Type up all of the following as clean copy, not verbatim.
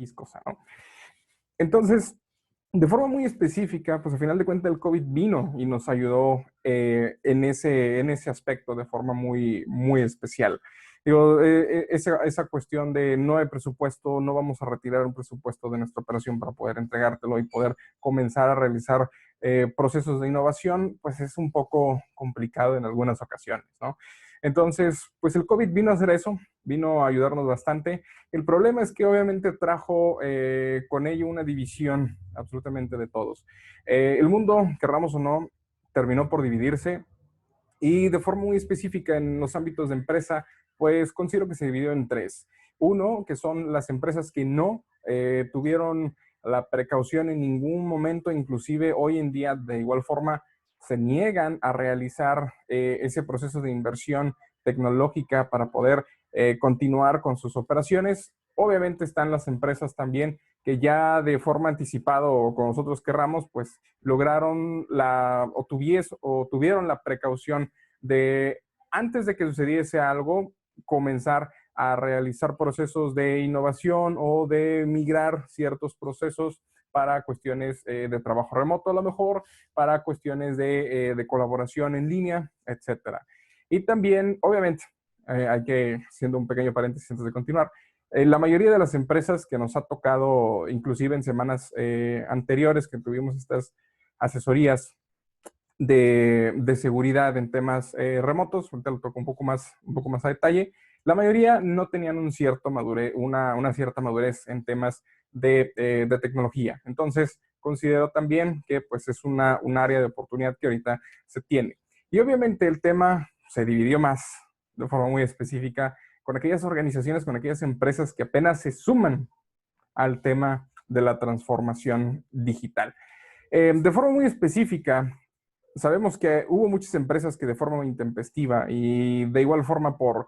X cosa, ¿no? Entonces, de forma muy específica, pues al final de cuentas el COVID vino y nos ayudó en ese aspecto de forma muy, muy especial. Digo, esa cuestión de no hay presupuesto, no vamos a retirar un presupuesto de nuestra operación para poder entregártelo y poder comenzar a realizar procesos de innovación, pues es un poco complicado en algunas ocasiones, ¿no? Entonces, pues el COVID vino a hacer eso, vino a ayudarnos bastante. El problema es que obviamente trajo con ello una división absolutamente de todos. El mundo, querramos o no, terminó por dividirse y de forma muy específica en los ámbitos de empresa, pues considero que se dividió en tres. Uno, que son las empresas que no tuvieron la precaución en ningún momento, inclusive hoy en día de igual forma se niegan a realizar ese proceso de inversión tecnológica para poder continuar con sus operaciones. Obviamente están las empresas también que ya de forma anticipada o con nosotros querramos, pues lograron o tuvieron la precaución de, antes de que sucediese algo, comenzar a realizar procesos de innovación o de migrar ciertos procesos para cuestiones de trabajo remoto, a lo mejor, para cuestiones de colaboración en línea, etcétera. Y también, obviamente, hay que, siendo un pequeño paréntesis antes de continuar, la mayoría de las empresas que nos ha tocado, inclusive en semanas anteriores que tuvimos estas asesorías de seguridad en temas remotos, ahorita lo toco un poco más a detalle, la mayoría no tenían una cierta madurez en temas de tecnología. Entonces, considero también que pues, es un área de oportunidad que ahorita se tiene. Y obviamente el tema se dividió más de forma muy específica con aquellas organizaciones, con aquellas empresas que apenas se suman al tema de la transformación digital. De forma muy específica, sabemos que hubo muchas empresas que de forma intempestiva y de igual forma por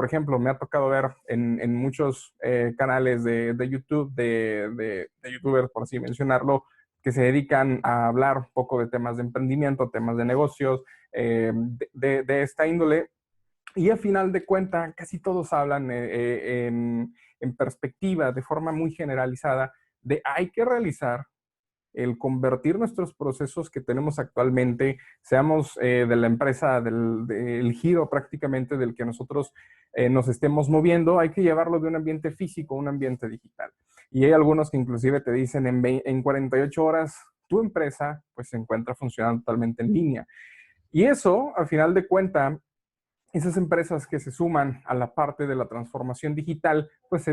ejemplo, me ha tocado ver en muchos canales de YouTube, de youtubers, por así mencionarlo, que se dedican a hablar un poco de temas de emprendimiento, temas de negocios, de esta índole. Y al final de cuentas, casi todos hablan en perspectiva, de forma muy generalizada, de hay que realizar el convertir nuestros procesos que tenemos actualmente, seamos de la empresa, del giro prácticamente del que nosotros nos estemos moviendo, hay que llevarlo de un ambiente físico a un ambiente digital. Y hay algunos que inclusive te dicen en 48 horas tu empresa pues se encuentra funcionando totalmente en línea. Y eso, al final de cuentas, esas empresas que se suman a la parte de la transformación digital, pues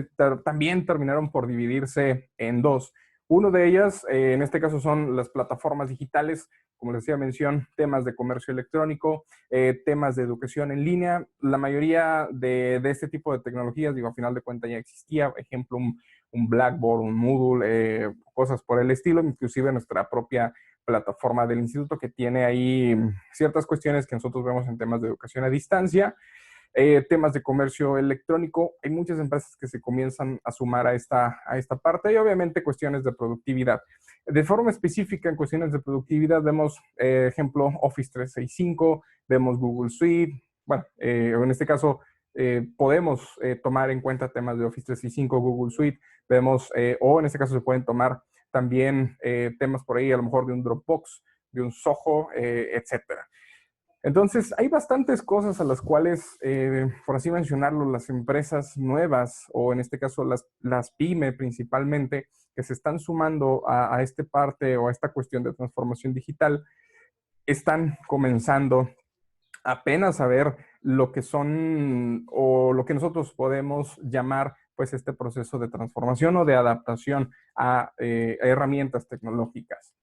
también terminaron por dividirse en dos. Uno de ellas, en este caso, son las plataformas digitales, como les decía mención, temas de comercio electrónico, temas de educación en línea. La mayoría de este tipo de tecnologías, digo, a final de cuentas ya existía, ejemplo, un Blackboard, un Moodle, cosas por el estilo, inclusive nuestra propia plataforma del instituto que tiene ahí ciertas cuestiones que nosotros vemos en temas de educación a distancia, temas de comercio electrónico. Hay muchas empresas que se comienzan a sumar a esta parte y obviamente cuestiones de productividad. De forma específica, en cuestiones de productividad, vemos, ejemplo, Office 365, vemos Google Suite, bueno, en este caso, podemos tomar en cuenta temas de Office 365, Google Suite, vemos, o en este caso se pueden tomar también temas por ahí, a lo mejor de un Dropbox, de un Zoho, etcétera. Entonces, hay bastantes cosas a las cuales, por así mencionarlo, las empresas nuevas, o en este caso las PYME principalmente, que se están sumando a esta parte o a esta cuestión de transformación digital, están comenzando apenas a ver lo que son o lo que nosotros podemos llamar pues este proceso de transformación o de adaptación a herramientas tecnológicas.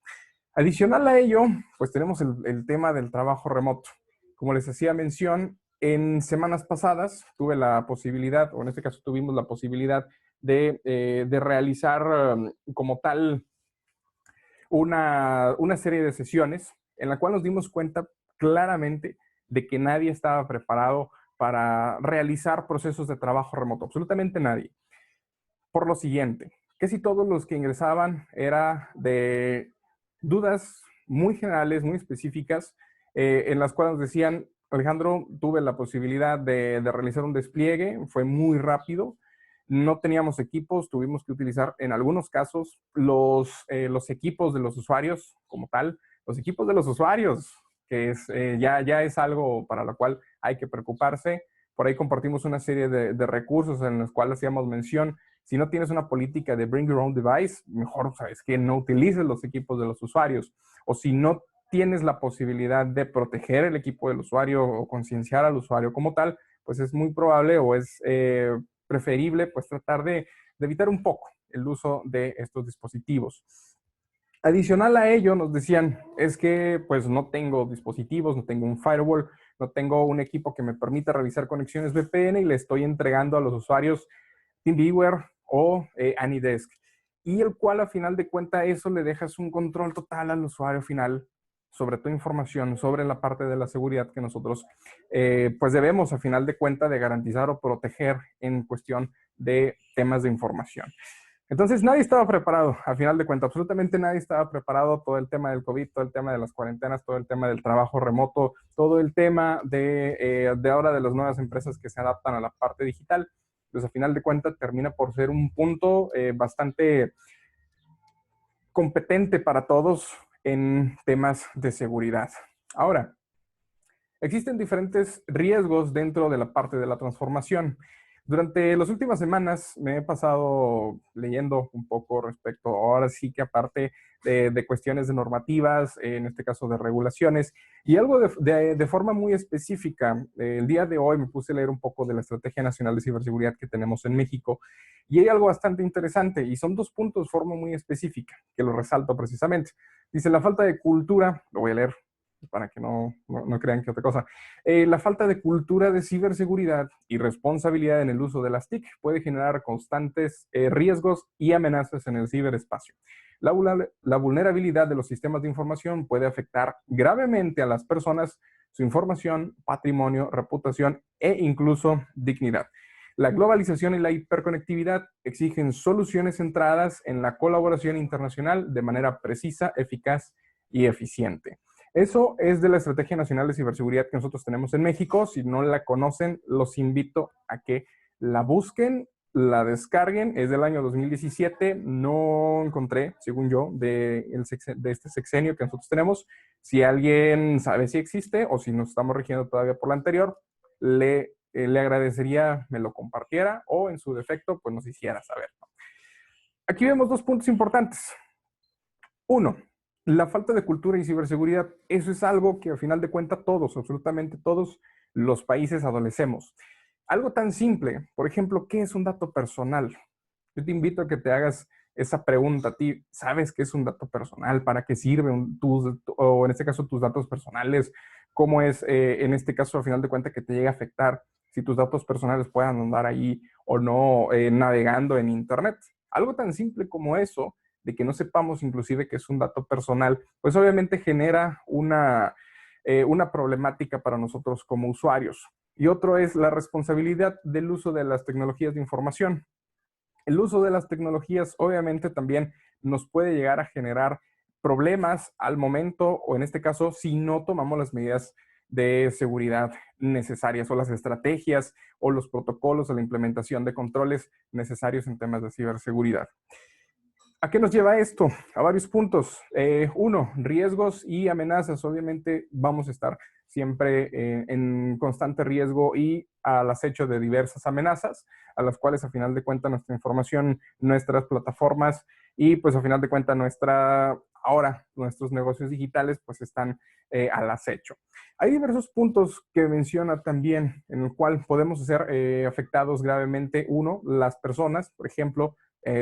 Adicional a ello, pues tenemos el tema del trabajo remoto. Como les hacía mención, en semanas pasadas tuve la posibilidad, o en este caso tuvimos la posibilidad de realizar como tal una serie de sesiones en la cual nos dimos cuenta claramente de que nadie estaba preparado para realizar procesos de trabajo remoto, absolutamente nadie. Por lo siguiente, casi todos los que ingresaban era de dudas muy generales, muy específicas, en las cuales nos decían, Alejandro, tuve la posibilidad de realizar un despliegue, fue muy rápido, no teníamos equipos, tuvimos que utilizar en algunos casos los equipos de los usuarios como tal, los equipos de los usuarios, que es, ya es algo para lo cual hay que preocuparse. Por ahí compartimos una serie de recursos en los cuales hacíamos mención. Si no tienes una política de bring your own device, mejor sabes que no utilices los equipos de los usuarios. O si no tienes la posibilidad de proteger el equipo del usuario o concienciar al usuario como tal, pues es muy probable o es preferible pues tratar de evitar un poco el uso de estos dispositivos. Adicional a ello, nos decían, es que pues no tengo dispositivos, no tengo un firewall, no tengo un equipo que me permita revisar conexiones VPN y le estoy entregando a los usuarios TeamViewer o AnyDesk. Y el cual, a final de cuentas, eso le dejas un control total al usuario final sobre tu información, sobre la parte de la seguridad que nosotros pues debemos, a final de cuentas, de garantizar o proteger en cuestión de temas de información. Entonces nadie estaba preparado, al final de cuentas, absolutamente nadie estaba preparado. Todo el tema del COVID, todo el tema de las cuarentenas, todo el tema del trabajo remoto, todo el tema de ahora de las nuevas empresas que se adaptan a la parte digital, pues al final de cuentas termina por ser un punto bastante competente para todos en temas de seguridad. Ahora, existen diferentes riesgos dentro de la parte de la transformación. Durante las últimas semanas me he pasado leyendo un poco respecto, ahora sí que aparte de cuestiones de normativas, en este caso de regulaciones, y algo de forma muy específica. El día de hoy me puse a leer un poco de la Estrategia Nacional de Ciberseguridad que tenemos en México, y hay algo bastante interesante, y son 2 puntos de forma muy específica, que lo resalto precisamente. Dice, la falta de cultura, lo voy a leer para que no crean que otra cosa. La falta de cultura de ciberseguridad y responsabilidad en el uso de las TIC puede generar constantes riesgos y amenazas en el ciberespacio. La vulnerabilidad de los sistemas de información puede afectar gravemente a las personas, su información, patrimonio, reputación e incluso dignidad. La globalización y la hiperconectividad exigen soluciones centradas en la colaboración internacional de manera precisa, eficaz y eficiente. Eso es de la Estrategia Nacional de Ciberseguridad que nosotros tenemos en México. Si no la conocen, los invito a que la busquen, la descarguen. Es del año 2017. No encontré, según yo, de este sexenio que nosotros tenemos. Si alguien sabe si existe o si nos estamos rigiendo todavía por la anterior, le agradecería me lo compartiera o en su defecto, pues nos hiciera saber. Aquí vemos 2 puntos importantes. 1, la falta de cultura y ciberseguridad. Eso es algo que al final de cuentas todos, absolutamente todos los países adolecemos. Algo tan simple, por ejemplo, ¿qué es un dato personal? Yo te invito a que te hagas esa pregunta a ti. ¿Sabes qué es un dato personal? ¿Para qué sirven o en este caso tus datos personales? ¿Cómo es, en este caso, al final de cuentas, que te llegue a afectar si tus datos personales puedan andar ahí o no navegando en Internet? Algo tan simple como eso, de que no sepamos inclusive que es un dato personal, pues obviamente genera una problemática para nosotros como usuarios. Y otro es la responsabilidad del uso de las tecnologías de información. El uso de las tecnologías obviamente también nos puede llegar a generar problemas al momento, o en este caso, si no tomamos las medidas de seguridad necesarias o las estrategias o los protocolos o la implementación de controles necesarios en temas de ciberseguridad. ¿A qué nos lleva esto? A varios puntos. 1, riesgos y amenazas. Obviamente vamos a estar siempre en constante riesgo y al acecho de diversas amenazas, a las cuales a final de cuentas nuestra información, nuestras plataformas y pues a final de cuentas nuestros negocios digitales pues están al acecho. Hay diversos puntos que menciona también en el cual podemos ser afectados gravemente. 1, las personas, por ejemplo,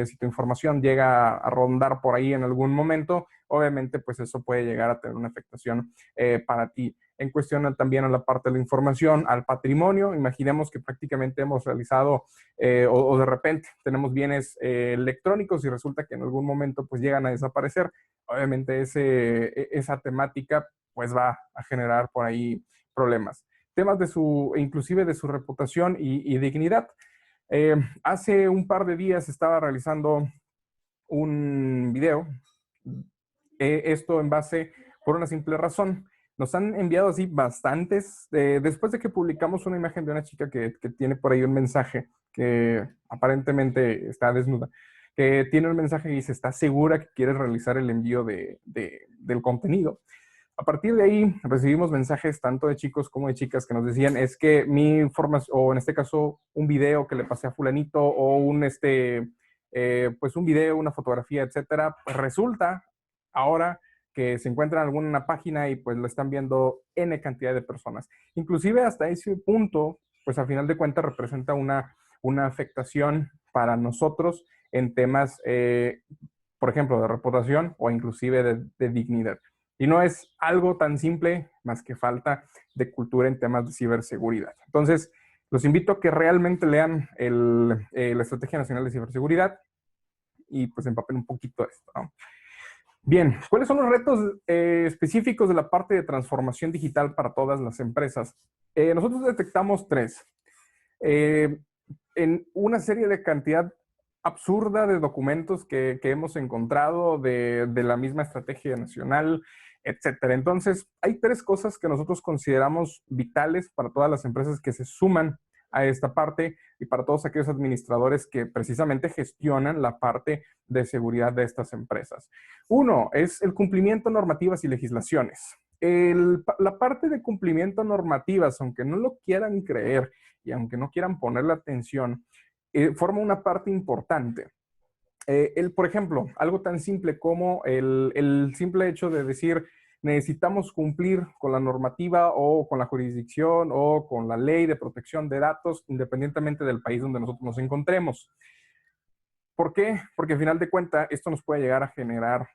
si tu información llega a rondar por ahí en algún momento, obviamente pues eso puede llegar a tener una afectación para ti. En cuestión también a la parte de la información, al patrimonio, imaginemos que prácticamente hemos realizado o de repente tenemos bienes electrónicos y resulta que en algún momento pues llegan a desaparecer. Obviamente esa temática pues va a generar por ahí problemas. Temas inclusive de su reputación y dignidad. Hace un par de días estaba realizando un video, esto en base por una simple razón. Nos han enviado así bastantes, después de que publicamos una imagen de una chica que tiene por ahí un mensaje que aparentemente está desnuda, que tiene un mensaje y dice, ¿está segura que quiere realizar el envío del contenido? A partir de ahí recibimos mensajes tanto de chicos como de chicas que nos decían, es que mi información, o en este caso un video que le pasé a fulanito, o pues un video, una fotografía, etcétera, pues resulta ahora que se encuentra en alguna página y pues lo están viendo N cantidad de personas. Inclusive hasta ese punto, pues al final de cuentas representa una afectación para nosotros en temas, por ejemplo, de reputación o inclusive de dignidad. Y no es algo tan simple más que falta de temas de ciberseguridad. Entonces, los invito a que realmente lean la Estrategia Nacional de Ciberseguridad y pues empapen un poquito esto, ¿no? Bien, ¿cuáles son los retos específicos de la parte de transformación digital para todas las empresas? Nosotros detectamos tres. En una serie de cantidad absurda de documentos que hemos encontrado de la misma estrategia nacional, etcétera. Entonces, hay tres cosas que nosotros consideramos vitales para todas las empresas que se suman a esta parte y para todos aquellos administradores que precisamente gestionan la parte de seguridad de estas empresas. Uno es el cumplimiento de normativas y legislaciones. La parte de cumplimiento de normativas, aunque no lo quieran creer y aunque no quieran ponerle atención, forma una parte importante. Por ejemplo, algo tan simple como el simple hecho de decir necesitamos cumplir con la normativa o con la jurisdicción o con la ley de protección de datos independientemente del país donde nosotros nos encontremos. ¿Por qué? Porque al final de cuentas esto nos puede llegar a generar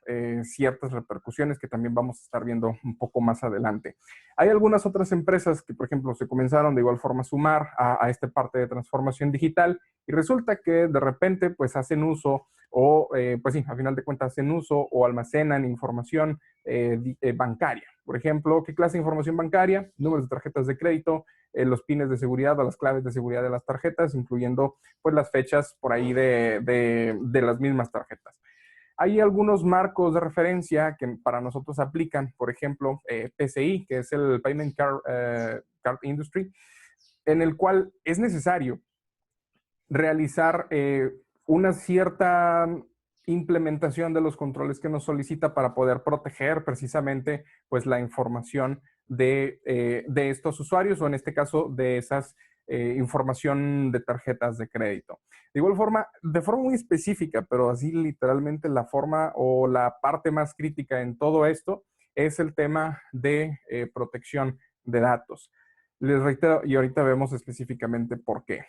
ciertas repercusiones que también vamos a estar viendo un poco más adelante. Hay algunas otras empresas que, por ejemplo, se comenzaron de igual forma a sumar a esta parte de transformación digital y resulta que de repente pues hacen uso o pues sí, al final de cuentas hacen uso o almacenan información bancaria. Por ejemplo, ¿qué clase de información bancaria? Números de tarjetas de crédito, los pines de seguridad o las claves de seguridad de las tarjetas, incluyendo pues las fechas por ahí de las mismas tarjetas. Hay algunos marcos de referencia que para nosotros aplican, por ejemplo, PCI, que es el Payment Card Industry, en el cual es necesario realizar una cierta implementación de los controles que nos solicita para poder proteger precisamente pues, la información de estos usuarios o en este caso de esas información de tarjetas de crédito. De igual forma, de forma muy específica, pero así literalmente la forma o la parte más crítica en todo esto es el tema de protección de datos. Les reitero, y ahorita vemos específicamente por qué.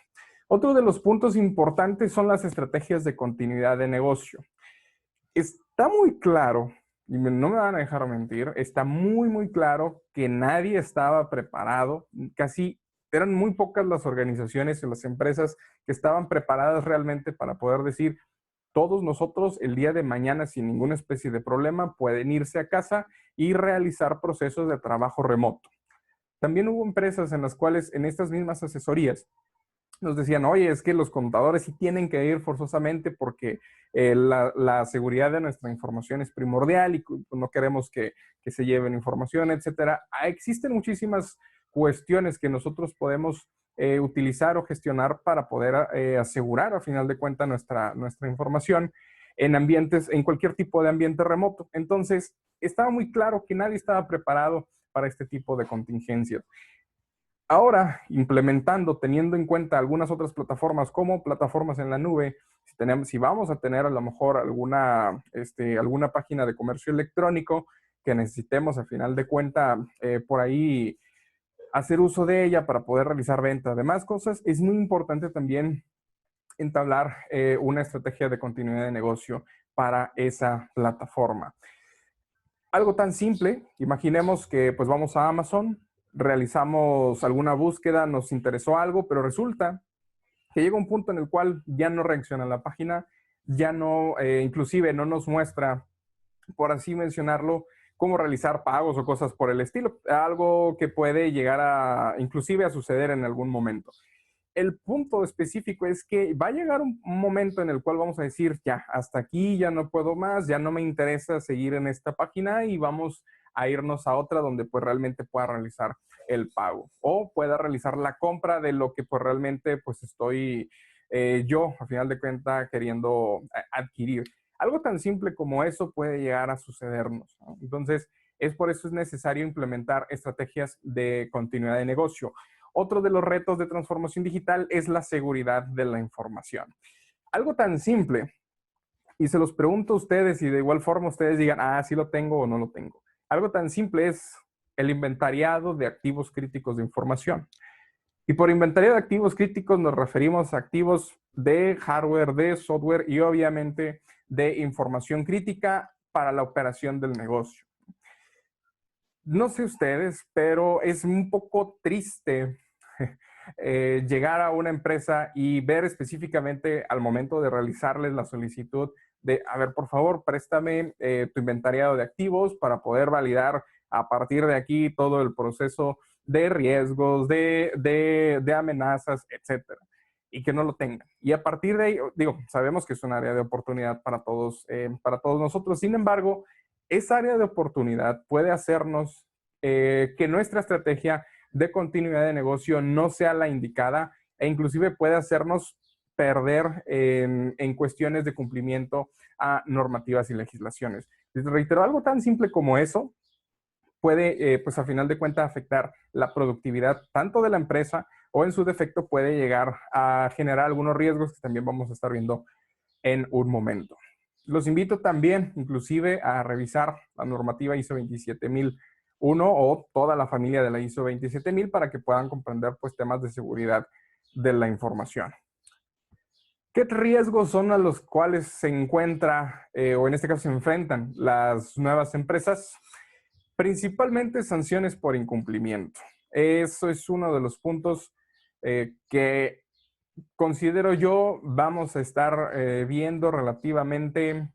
Otro de los puntos importantes son las estrategias de continuidad de negocio. Está muy claro, y no me van a dejar mentir, está muy claro que nadie estaba preparado, casi eran muy pocas las organizaciones y las empresas que estaban preparadas realmente para poder decir, todos nosotros el día de mañana sin ninguna especie de problema pueden irse a casa y realizar procesos de trabajo remoto. También hubo empresas en las cuales en estas mismas asesorías nos decían, oye, es que los contadores sí tienen que ir forzosamente porque la seguridad de nuestra información es primordial y no queremos que se lleven información, etcétera. Existen muchísimas cuestiones que nosotros podemos utilizar o gestionar para poder asegurar, a final de cuentas, nuestra información en ambientes, en cualquier tipo de ambiente remoto. Entonces, estaba muy claro que nadie estaba preparado para este tipo de contingencias. Ahora, implementando, teniendo en cuenta algunas otras plataformas como plataformas en la nube, si vamos a tener a lo mejor alguna página de comercio electrónico que necesitemos al final de cuenta por ahí hacer uso de ella para poder realizar ventas, demás cosas, es muy importante también entablar una estrategia de continuidad de negocio para esa plataforma. Algo tan simple, imaginemos que pues vamos a Amazon, realizamos alguna búsqueda, nos interesó algo, pero resulta que llega un punto en el cual ya no reacciona la página, ya no, inclusive no nos muestra, por así mencionarlo, cómo realizar pagos o cosas por el estilo, algo que puede llegar a, inclusive a suceder en algún momento. El punto específico es que va a llegar un momento en el cual vamos a decir, ya, hasta aquí, ya no puedo más, ya no me interesa seguir en esta página y vamos a irnos a otra donde pues realmente pueda realizar el pago o pueda realizar la compra de lo que pues realmente pues estoy yo, a final de cuentas, queriendo adquirir. Algo tan simple como eso puede llegar a sucedernos, ¿no? Entonces, es por eso es necesario implementar estrategias de continuidad de negocio. Otro de los retos de transformación digital es la seguridad de la información. Algo tan simple, y se los pregunto a ustedes y de igual forma ustedes digan, ah, sí lo tengo o no lo tengo. Algo tan simple es el inventariado de activos críticos de información. Y por inventario de activos críticos nos referimos a activos de hardware, de software y obviamente de información crítica para la operación del negocio. No sé ustedes, pero es un poco triste llegar a una empresa y ver específicamente al momento de realizarles la solicitud de, a ver, por favor, préstame tu inventariado de activos para poder validar a partir de aquí todo el proceso de riesgos, de amenazas, etcétera, y que no lo tengan. Y a partir de ahí, digo, sabemos que es un área de oportunidad para todos nosotros. Sin embargo, esa área de oportunidad puede hacernos que nuestra estrategia de continuidad de negocio no sea la indicada e inclusive puede hacernos perder en cuestiones de cumplimiento a normativas y legislaciones. Les reitero, algo tan simple como eso puede, pues a final de cuentas, afectar la productividad tanto de la empresa o en su defecto puede llegar a generar algunos riesgos que también vamos a estar viendo en un momento. Los invito también, inclusive, a revisar la normativa ISO 27001 o toda la familia de la ISO 27000 para que puedan comprender pues, temas de seguridad de la información. ¿Qué riesgos son a los cuales se encuentra o en este caso se enfrentan las nuevas empresas? Principalmente sanciones por incumplimiento. Eso es uno de los puntos que considero yo vamos a estar viendo relativamente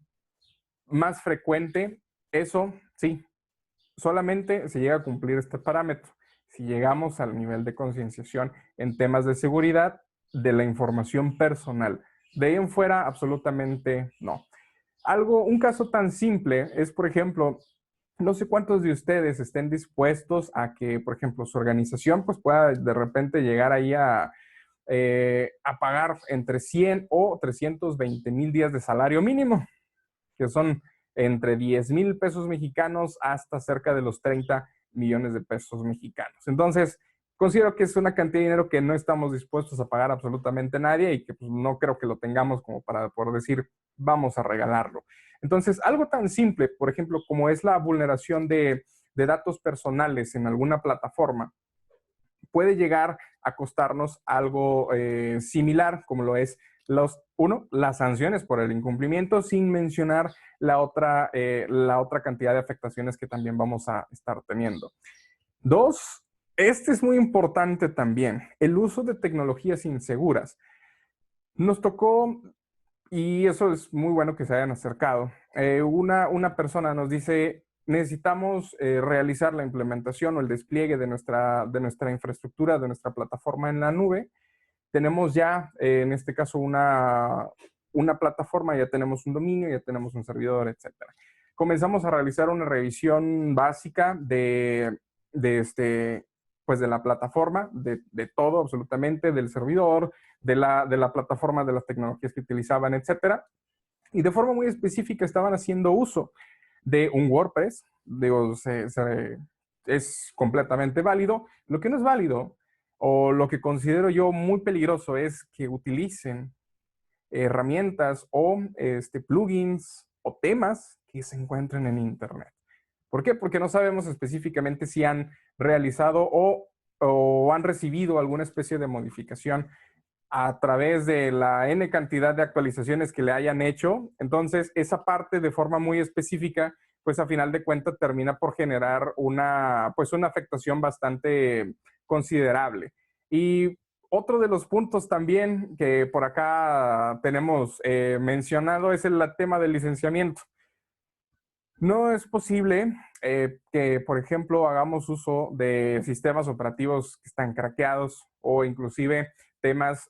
más frecuente. Eso, sí, solamente se llega a cumplir este parámetro. Si llegamos al nivel de concienciación en temas de seguridad de la información personal. De ahí en fuera, absolutamente no. Un caso tan simple es, por ejemplo, no sé cuántos de ustedes estén dispuestos a que, por ejemplo, su organización pues pueda de repente llegar ahí a pagar entre 100 o 320,000 días de salario mínimo, que son entre 10,000 pesos mexicanos hasta cerca de los 30 millones de pesos mexicanos. Entonces, considero que es una cantidad de dinero que no estamos dispuestos a pagar absolutamente nadie y que pues, no creo que lo tengamos como para poder decir, vamos a regalarlo. Entonces, algo tan simple, por ejemplo, como es la vulneración de datos personales en alguna plataforma, puede llegar a costarnos algo similar, como lo es las sanciones por el incumplimiento, sin mencionar la otra cantidad de afectaciones que también vamos a estar teniendo. Dos, este es muy importante también, el uso de tecnologías inseguras. Nos tocó, y eso es muy bueno que se hayan acercado, una persona nos dice, necesitamos realizar la implementación o el despliegue de nuestra infraestructura, de nuestra plataforma en la nube. Tenemos ya, en este caso, una plataforma, ya tenemos un dominio, ya tenemos un servidor, etcétera. Comenzamos a realizar una revisión básica pues de la plataforma, de todo absolutamente, del servidor, de la plataforma, de las tecnologías que utilizaban, etcétera. Y de forma muy específica estaban haciendo uso de un WordPress. Digo, es completamente válido. Lo que no es válido, o lo que considero yo muy peligroso, es que utilicen herramientas o plugins o temas que se encuentren en Internet. ¿Por qué? Porque no sabemos específicamente si han realizado o han recibido alguna especie de modificación a través de la N cantidad de actualizaciones que le hayan hecho. Entonces, esa parte de forma muy específica, pues a final de cuentas termina por generar una afectación bastante considerable. Y otro de los puntos también que por acá tenemos mencionado es el tema del licenciamiento. No es posible que, por ejemplo, hagamos uso de sistemas operativos que están craqueados o inclusive temas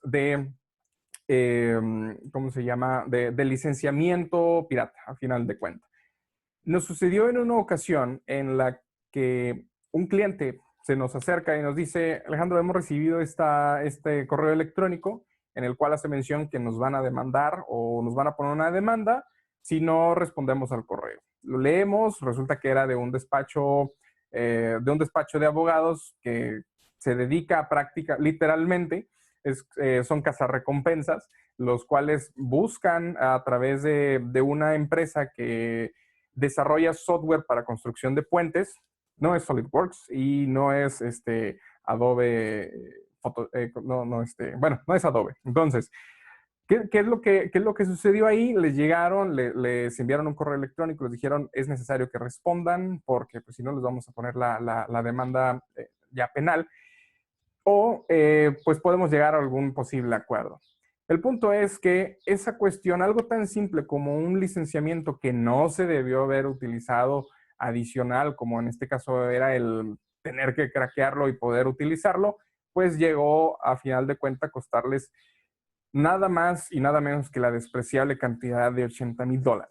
¿cómo se llama? De licenciamiento pirata, a final de cuentas. Nos sucedió en una ocasión en la que un cliente se nos acerca y nos dice, Alejandro, hemos recibido este correo electrónico en el cual hace mención que nos van a demandar o nos van a poner una demanda si no respondemos al correo. Lo leemos, resulta que era de un despacho de abogados que se dedica a práctica, literalmente, son cazarrecompensas, los cuales buscan a través de una empresa que desarrolla software para construcción de puentes. No es SolidWorks y no es Adobe, bueno, no es Adobe. Entonces, ¿qué es lo que sucedió ahí? Les llegaron, les enviaron un correo electrónico, les dijeron es necesario que respondan porque pues, si no les vamos a poner la demanda ya penal o pues podemos llegar a algún posible acuerdo. El punto es que esa cuestión, algo tan simple como un licenciamiento que no se debió haber utilizado adicional, como en este caso era el tener que craquearlo y poder utilizarlo, pues llegó a final de cuentas a costarles nada más y nada menos que la despreciable cantidad de $80,000.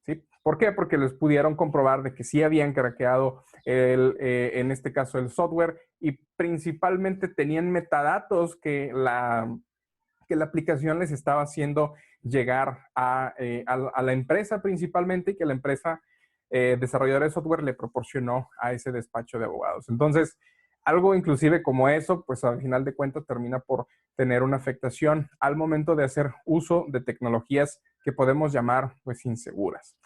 ¿Sí? ¿Por qué? Porque les pudieron comprobar de que sí habían craqueado en este caso el software y principalmente tenían metadatos que la aplicación les estaba haciendo llegar a la empresa principalmente y que la empresa desarrolladora de software le proporcionó a ese despacho de abogados. Entonces, algo inclusive como eso, pues al final de cuentas termina por tener una afectación al momento de hacer uso de tecnologías que podemos llamar pues inseguras.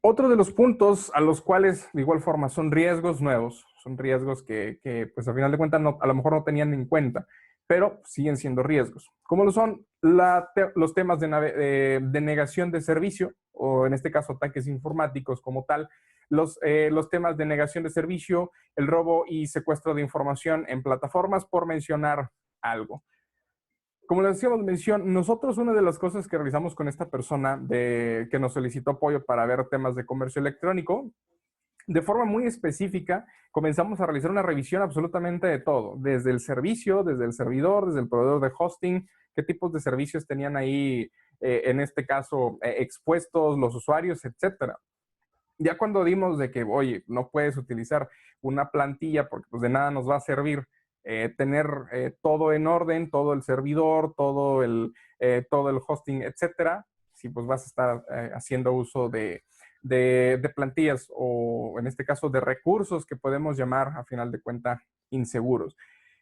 Otro de los puntos a los cuales de igual forma son riesgos nuevos, son riesgos que pues al final de cuentas a lo mejor no tenían en cuenta, pero siguen siendo riesgos. Como lo son los temas de negación de servicio, o en este caso ataques informáticos como tal, los temas de negación de servicio, el robo y secuestro de información en plataformas, por mencionar algo. Como les decíamos mención, nosotros una de las cosas que realizamos con esta persona que nos solicitó apoyo para ver temas de comercio electrónico, de forma muy específica, comenzamos a realizar una revisión absolutamente de todo, desde el servicio, desde el servidor, desde el proveedor de hosting, qué tipos de servicios tenían ahí, en este caso, expuestos los usuarios, etcétera. Ya cuando dimos de que, oye, no puedes utilizar una plantilla porque pues de nada nos va a servir tener todo en orden, todo el servidor, todo el hosting, etcétera, si pues vas a estar haciendo uso de plantillas o en este caso de recursos que podemos llamar a final de cuentas inseguros.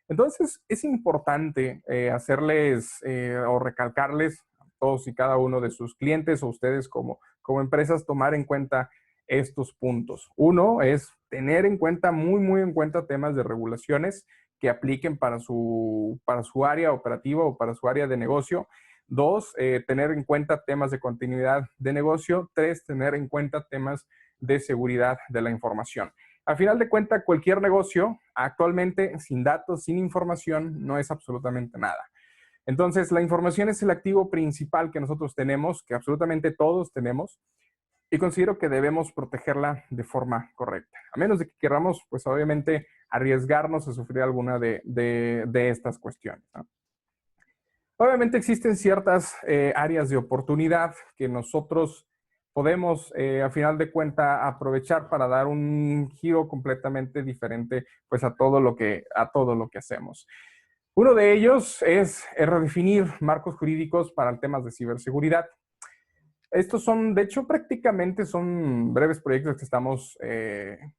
Entonces es importante hacerles o recalcarles a todos y cada uno de sus clientes o ustedes como empresas tomar en cuenta estos puntos. Uno es tener en cuenta, muy en cuenta temas de regulaciones que apliquen para su área operativa o para su área de negocio. Dos, tener en cuenta temas de continuidad de negocio. Tres, tener en cuenta temas de seguridad de la información. Al final de cuentas, cualquier negocio actualmente sin datos, sin información, no es absolutamente nada. Entonces, la información es el activo principal que nosotros tenemos, que absolutamente todos tenemos, y considero que debemos protegerla de forma correcta. A menos de que queramos, pues obviamente, arriesgarnos a sufrir alguna de estas cuestiones, ¿no? Obviamente existen ciertas áreas de oportunidad que nosotros podemos, a final de cuentas, aprovechar para dar un giro completamente diferente pues, a todo lo que hacemos. Uno de ellos es redefinir marcos jurídicos para temas de ciberseguridad. Estos son, de hecho, prácticamente son breves proyectos que estamos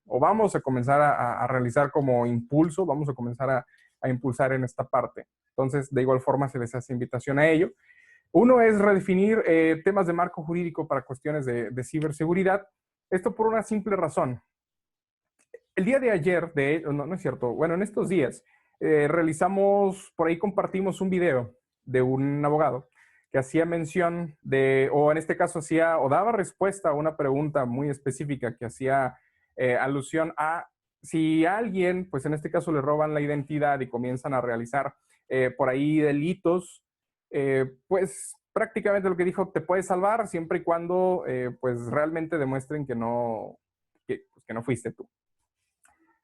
o vamos a comenzar a realizar como impulso, vamos a comenzar a impulsar en esta parte. Entonces, de igual forma, se les hace invitación a ello. Uno es redefinir temas de marco jurídico para cuestiones de ciberseguridad. Esto por una simple razón. El día de ayer, no es cierto, bueno, en estos días, realizamos, por ahí compartimos un video de un abogado que hacía mención de, o en este caso hacía, o daba respuesta a una pregunta muy específica que hacía alusión a si a alguien, pues en este caso le roban la identidad y comienzan a realizar por ahí delitos, pues prácticamente lo que dijo, te puedes salvar siempre y cuando pues realmente demuestren que no fuiste tú.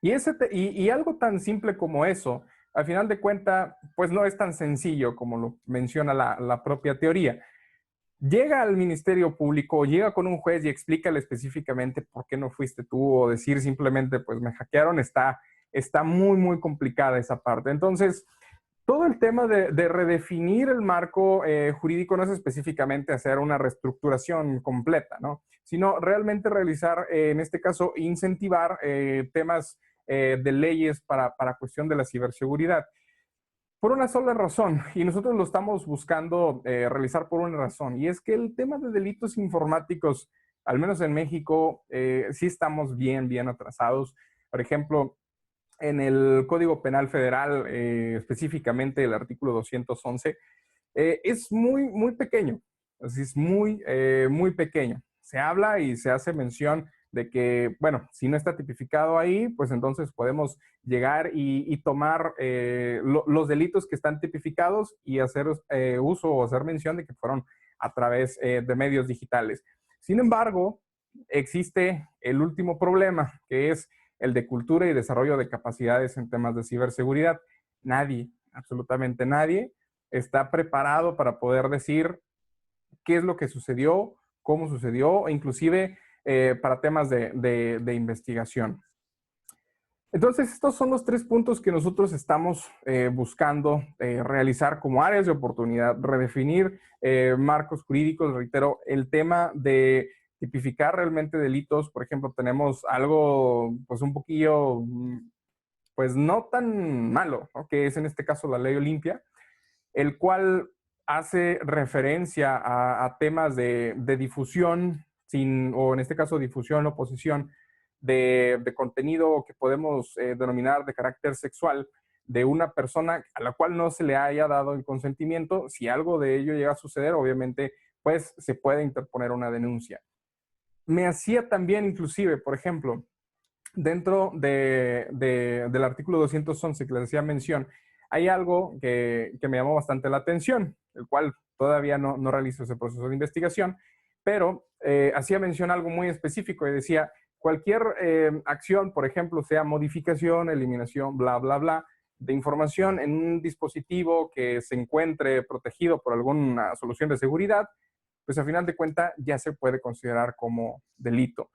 Y algo tan simple como eso, al final de cuentas, pues no es tan sencillo como lo menciona la propia teoría. Llega al Ministerio Público, llega con un juez y explícale específicamente por qué no fuiste tú o decir simplemente, pues me hackearon, está muy complicada esa parte. Entonces, Todo el tema de redefinir el marco jurídico no es específicamente hacer una reestructuración completa, ¿no? Sino realmente realizar, en este caso, incentivar temas de leyes para cuestión de la ciberseguridad. Por una sola razón, y nosotros lo estamos buscando realizar por una razón, y es que el tema de delitos informáticos, al menos en México, sí estamos bien atrasados. Por ejemplo, en el Código Penal Federal, específicamente el artículo 211, es muy pequeño, así es muy pequeño. Se habla y se hace mención de que, bueno, si no está tipificado ahí, pues entonces podemos llegar y tomar los delitos que están tipificados y hacer uso o hacer mención de que fueron a través de medios digitales. Sin embargo, existe el último problema, que es el de cultura y desarrollo de capacidades en temas de ciberseguridad. Nadie, absolutamente nadie, está preparado para poder decir qué es lo que sucedió, cómo sucedió, inclusive para temas de investigación. Entonces, estos son los 3 puntos que nosotros estamos buscando realizar como áreas de oportunidad, redefinir marcos jurídicos, reitero, el tema de tipificar realmente delitos. Por ejemplo, tenemos algo, pues un poquillo, pues no tan malo, ¿no? Que es en este caso la ley Olimpia, el cual hace referencia a temas de difusión, o en este caso difusión o posesión de contenido que podemos denominar de carácter sexual de una persona a la cual no se le haya dado el consentimiento. Si algo de ello llega a suceder, obviamente, pues se puede interponer una denuncia. Me hacía también, inclusive, por ejemplo, dentro del artículo 211 que les hacía mención, hay algo que me llamó bastante la atención, el cual todavía no realizo ese proceso de investigación, pero hacía mención a algo muy específico y decía, cualquier acción, por ejemplo, sea modificación, eliminación, bla, de información en un dispositivo que se encuentre protegido por alguna solución de seguridad, pues a final de cuentas ya se puede considerar como delito.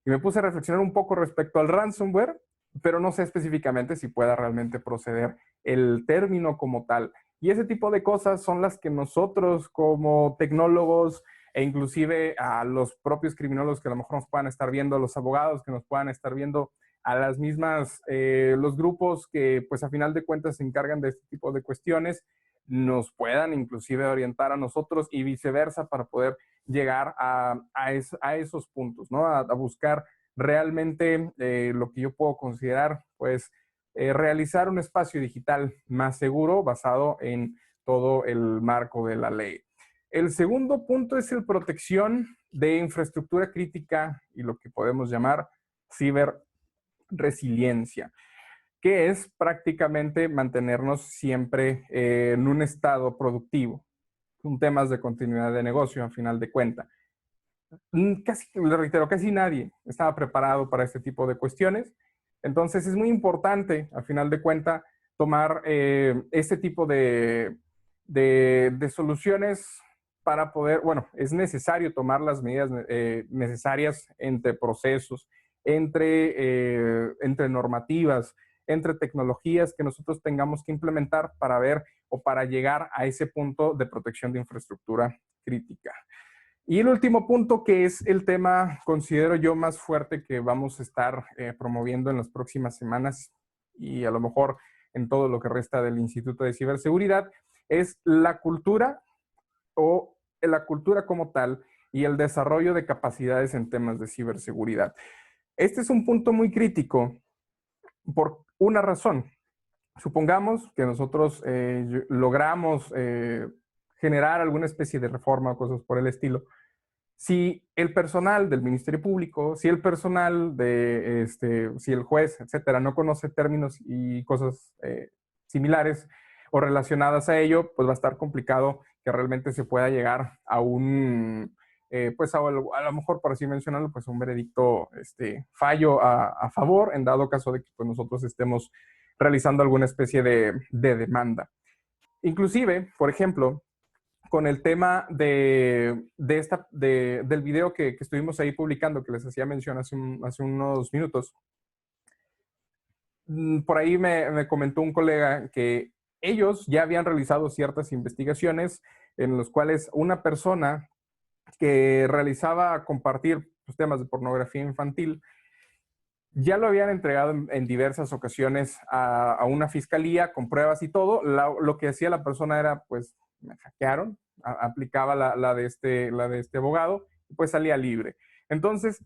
Y me puse a reflexionar un poco respecto al ransomware, pero no sé específicamente si pueda realmente proceder el término como tal. Y ese tipo de cosas son las que nosotros como tecnólogos e inclusive a los propios criminólogos que a lo mejor nos puedan estar viendo, a los abogados que nos puedan estar viendo, a las mismas, los grupos que pues a final de cuentas se encargan de este tipo de cuestiones, nos puedan inclusive orientar a nosotros y viceversa para poder llegar a esos puntos, ¿no? A buscar realmente lo que yo puedo considerar, pues, realizar un espacio digital más seguro basado en todo el marco de la ley. El segundo punto es el protección de infraestructura crítica y lo que podemos llamar ciberresiliencia, que es prácticamente mantenernos siempre en un estado productivo, con temas de continuidad de negocio, a final de cuentas. Casi, le reitero, casi nadie estaba preparado para este tipo de cuestiones. Entonces es muy importante, a final de cuentas, tomar este tipo de soluciones para poder, bueno, es necesario tomar las medidas necesarias entre procesos, entre normativas, entre tecnologías que nosotros tengamos que implementar para ver o para llegar a ese punto de protección de infraestructura crítica. Y el último punto, que es el tema, considero yo, más fuerte que vamos a estar promoviendo en las próximas semanas y a lo mejor en todo lo que resta del Instituto de Ciberseguridad, es la cultura o la cultura como tal y el desarrollo de capacidades en temas de ciberseguridad. Este es un punto muy crítico por una razón. Supongamos que nosotros logramos generar alguna especie de reforma o cosas por el estilo. Si el personal del Ministerio Público, si el personal si el juez, etcétera, no conoce términos y cosas similares o relacionadas a ello, pues va a estar complicado que realmente se pueda llegar a pues a lo mejor, por así mencionarlo, pues un veredicto, fallo a favor, en dado caso de que pues, nosotros estemos realizando alguna especie de demanda. Inclusive, por ejemplo, con el tema del video que estuvimos ahí publicando, que les hacía mención hace unos minutos. Por ahí me comentó un colega que ellos ya habían realizado ciertas investigaciones en los cuales una persona que realizaba compartir pues, temas de pornografía infantil ya lo habían entregado en diversas ocasiones a una fiscalía con pruebas y todo. Lo que hacía la persona era, pues, me hackearon, aplicaba la de este abogado, y pues salía libre. Entonces,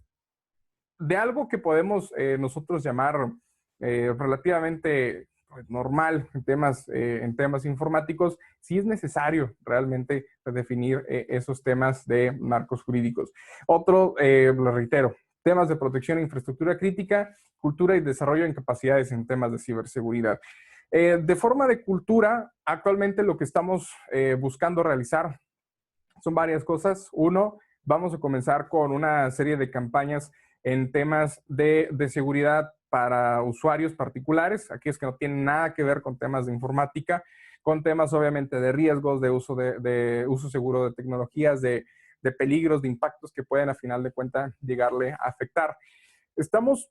de algo que podemos nosotros llamar relativamente pues, normal en temas informáticos, sí es necesario realmente definir esos temas de marcos jurídicos. Otro, lo reitero, temas de protección e infraestructura crítica, cultura y desarrollo en capacidades en temas de ciberseguridad. De forma de cultura, actualmente lo que estamos buscando realizar son varias cosas. Uno, vamos a comenzar con una serie de campañas en temas de seguridad para usuarios particulares, aquellos que no tienen nada que ver con temas de informática, con temas obviamente de riesgos, de uso seguro de tecnologías, de peligros, de impactos que pueden a final de cuentas llegarle a afectar. Estamos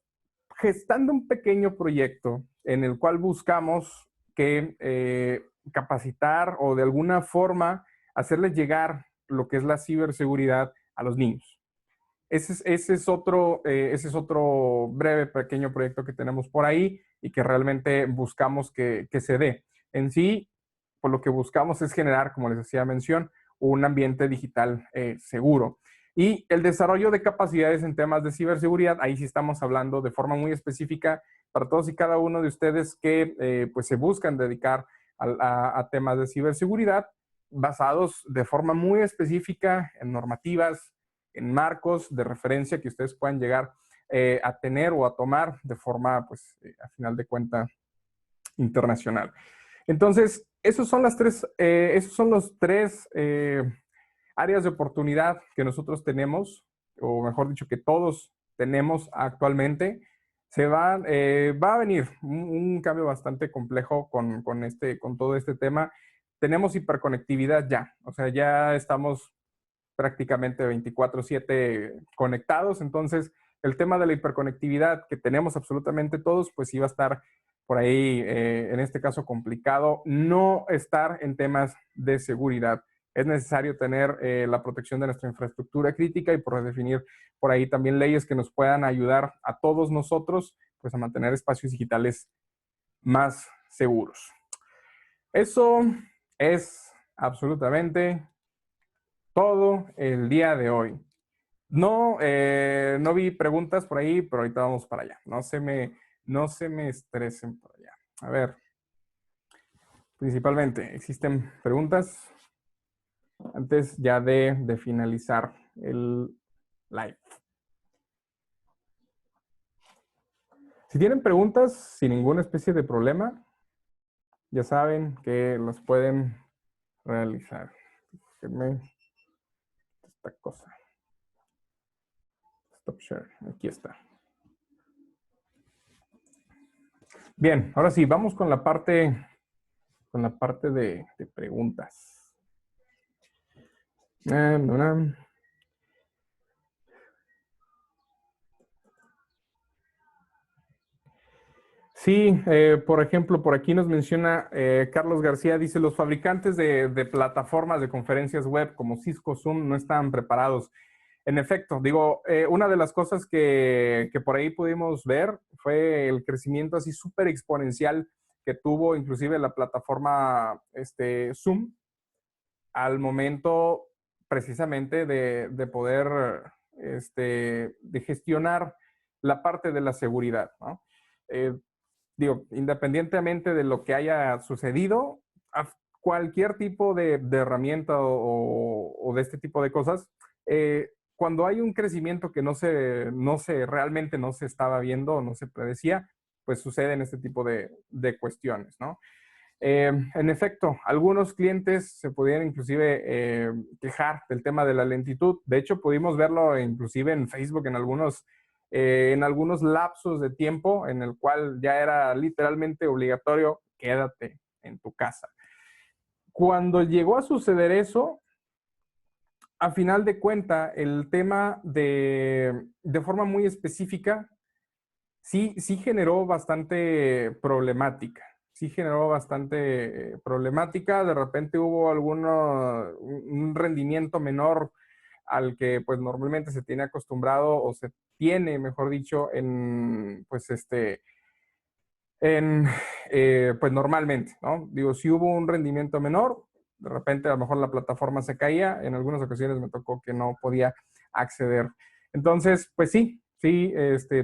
gestando un pequeño proyecto en el cual buscamos que capacitar o de alguna forma hacerles llegar lo que es la ciberseguridad a los niños. Ese es otro breve, pequeño proyecto que tenemos por ahí y que realmente buscamos que se dé. En sí, por lo que buscamos es generar, como les hacía mención, un ambiente digital seguro. Y el desarrollo de capacidades en temas de ciberseguridad, ahí sí estamos hablando de forma muy específica para todos y cada uno de ustedes que pues se buscan dedicar a temas de ciberseguridad, basados de forma muy específica en normativas, en marcos de referencia que ustedes puedan llegar a tener o a tomar de forma, pues, a final de cuentas, internacional. Entonces, esos son los tres áreas de oportunidad que nosotros tenemos, o mejor dicho, que todos tenemos actualmente. Va a venir un cambio bastante complejo con todo este tema. Tenemos hiperconectividad ya, o sea, ya estamos prácticamente 24/7 conectados, entonces el tema de la hiperconectividad que tenemos absolutamente todos, pues iba a estar por ahí, en este caso complicado, no estar en temas de seguridad. Es necesario tener la protección de nuestra infraestructura crítica y por definir por ahí también leyes que nos puedan ayudar a todos nosotros pues a mantener espacios digitales más seguros. Eso es absolutamente todo el día de hoy. No vi preguntas por ahí, pero ahorita vamos para allá. No se me estresen por allá. A ver, principalmente, ¿existen preguntas? Antes ya de finalizar el live. Si tienen preguntas, sin ninguna especie de problema, ya saben que las pueden realizar. Déjenme esta cosa. Stop share. Aquí está. Bien, ahora sí, vamos con la parte de preguntas. Sí, por ejemplo, por aquí nos menciona Carlos García, dice, los fabricantes de plataformas de conferencias web como Cisco, Zoom, no estaban preparados. En efecto, digo, una de las cosas que por ahí pudimos ver fue el crecimiento así súper exponencial que tuvo inclusive la plataforma Zoom al momento precisamente de poder de gestionar la parte de la seguridad, ¿no? Digo, independientemente de lo que haya sucedido, cualquier tipo de herramienta o de este tipo de cosas, cuando hay un crecimiento que realmente no se estaba viendo o no se predecía, pues suceden este tipo de cuestiones, ¿no? En efecto, algunos clientes se pudieron inclusive quejar del tema de la lentitud. De hecho, pudimos verlo inclusive en Facebook en algunos lapsos de tiempo en el cual ya era literalmente obligatorio, quédate en tu casa. Cuando llegó a suceder eso, a final de cuenta, el tema de forma muy específica, sí generó bastante problemática. sí generó bastante problemática. De repente hubo un rendimiento menor al que pues normalmente se tiene acostumbrado o se tiene, mejor dicho, en pues en pues normalmente, ¿no? Digo, si hubo un rendimiento menor, de repente a lo mejor la plataforma se caía, en algunas ocasiones me tocó que no podía acceder. Entonces, pues sí,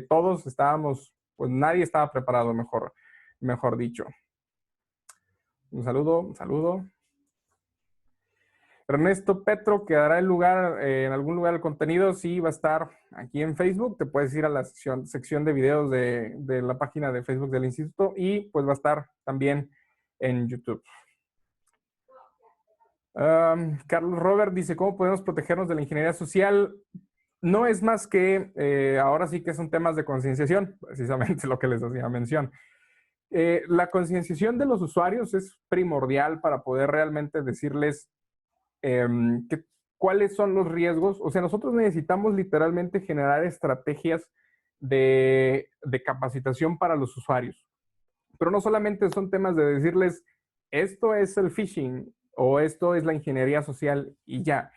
todos estábamos, pues nadie estaba preparado, mejor dicho. Un saludo, un saludo. Ernesto Petro quedará en algún lugar del contenido. Sí, va a estar aquí en Facebook. Te puedes ir a la sección de videos de la página de Facebook del instituto y pues va a estar también en YouTube. Carlos Robert dice, ¿cómo podemos protegernos de la ingeniería social? No es más que, ahora sí que son temas de concienciación, precisamente lo que les hacía mención. La concienciación de los usuarios es primordial para poder realmente decirles cuáles son los riesgos. O sea, nosotros necesitamos literalmente generar estrategias de capacitación para los usuarios. Pero no solamente son temas de decirles, esto es el phishing o esto es la ingeniería social y ya.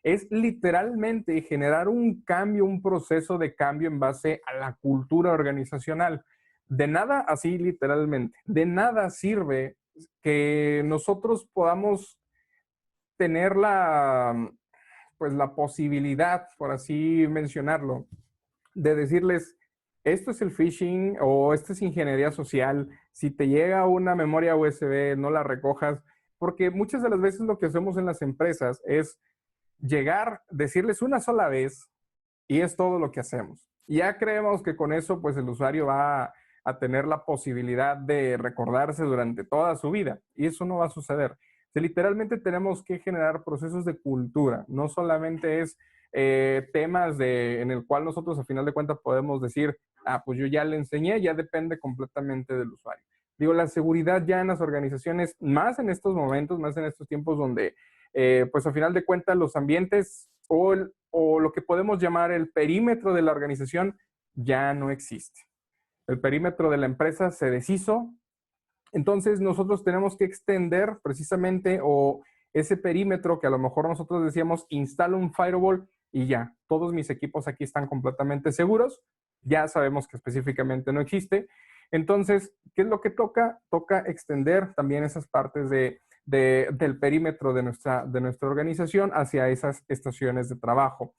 Es literalmente generar un cambio, un proceso de cambio en base a la cultura organizacional. De nada, así literalmente, de nada sirve que nosotros podamos tener pues la posibilidad, por así mencionarlo, de decirles, esto es el phishing o esto es ingeniería social, si te llega una memoria USB, no la recojas, porque muchas de las veces lo que hacemos en las empresas es llegar, decirles una sola vez y es todo lo que hacemos. Y ya creemos que con eso pues el usuario va a tener la posibilidad de recordarse durante toda su vida y eso no va a suceder. Literalmente tenemos que generar procesos de cultura, no solamente es temas en el cual nosotros a final de cuentas podemos decir, pues yo ya le enseñé, ya depende completamente del usuario. Digo, la seguridad ya en las organizaciones, más en estos momentos, más en estos tiempos donde, pues a final de cuentas los ambientes o lo que podemos llamar el perímetro de la organización ya no existe. El perímetro de la empresa se deshizo. Entonces nosotros tenemos que extender precisamente o ese perímetro que a lo mejor nosotros decíamos, instala un firewall y ya, todos mis equipos aquí están completamente seguros, ya sabemos que específicamente no existe. Entonces, ¿qué es lo que toca? Toca extender también esas partes del perímetro de nuestra organización hacia esas estaciones de trabajo.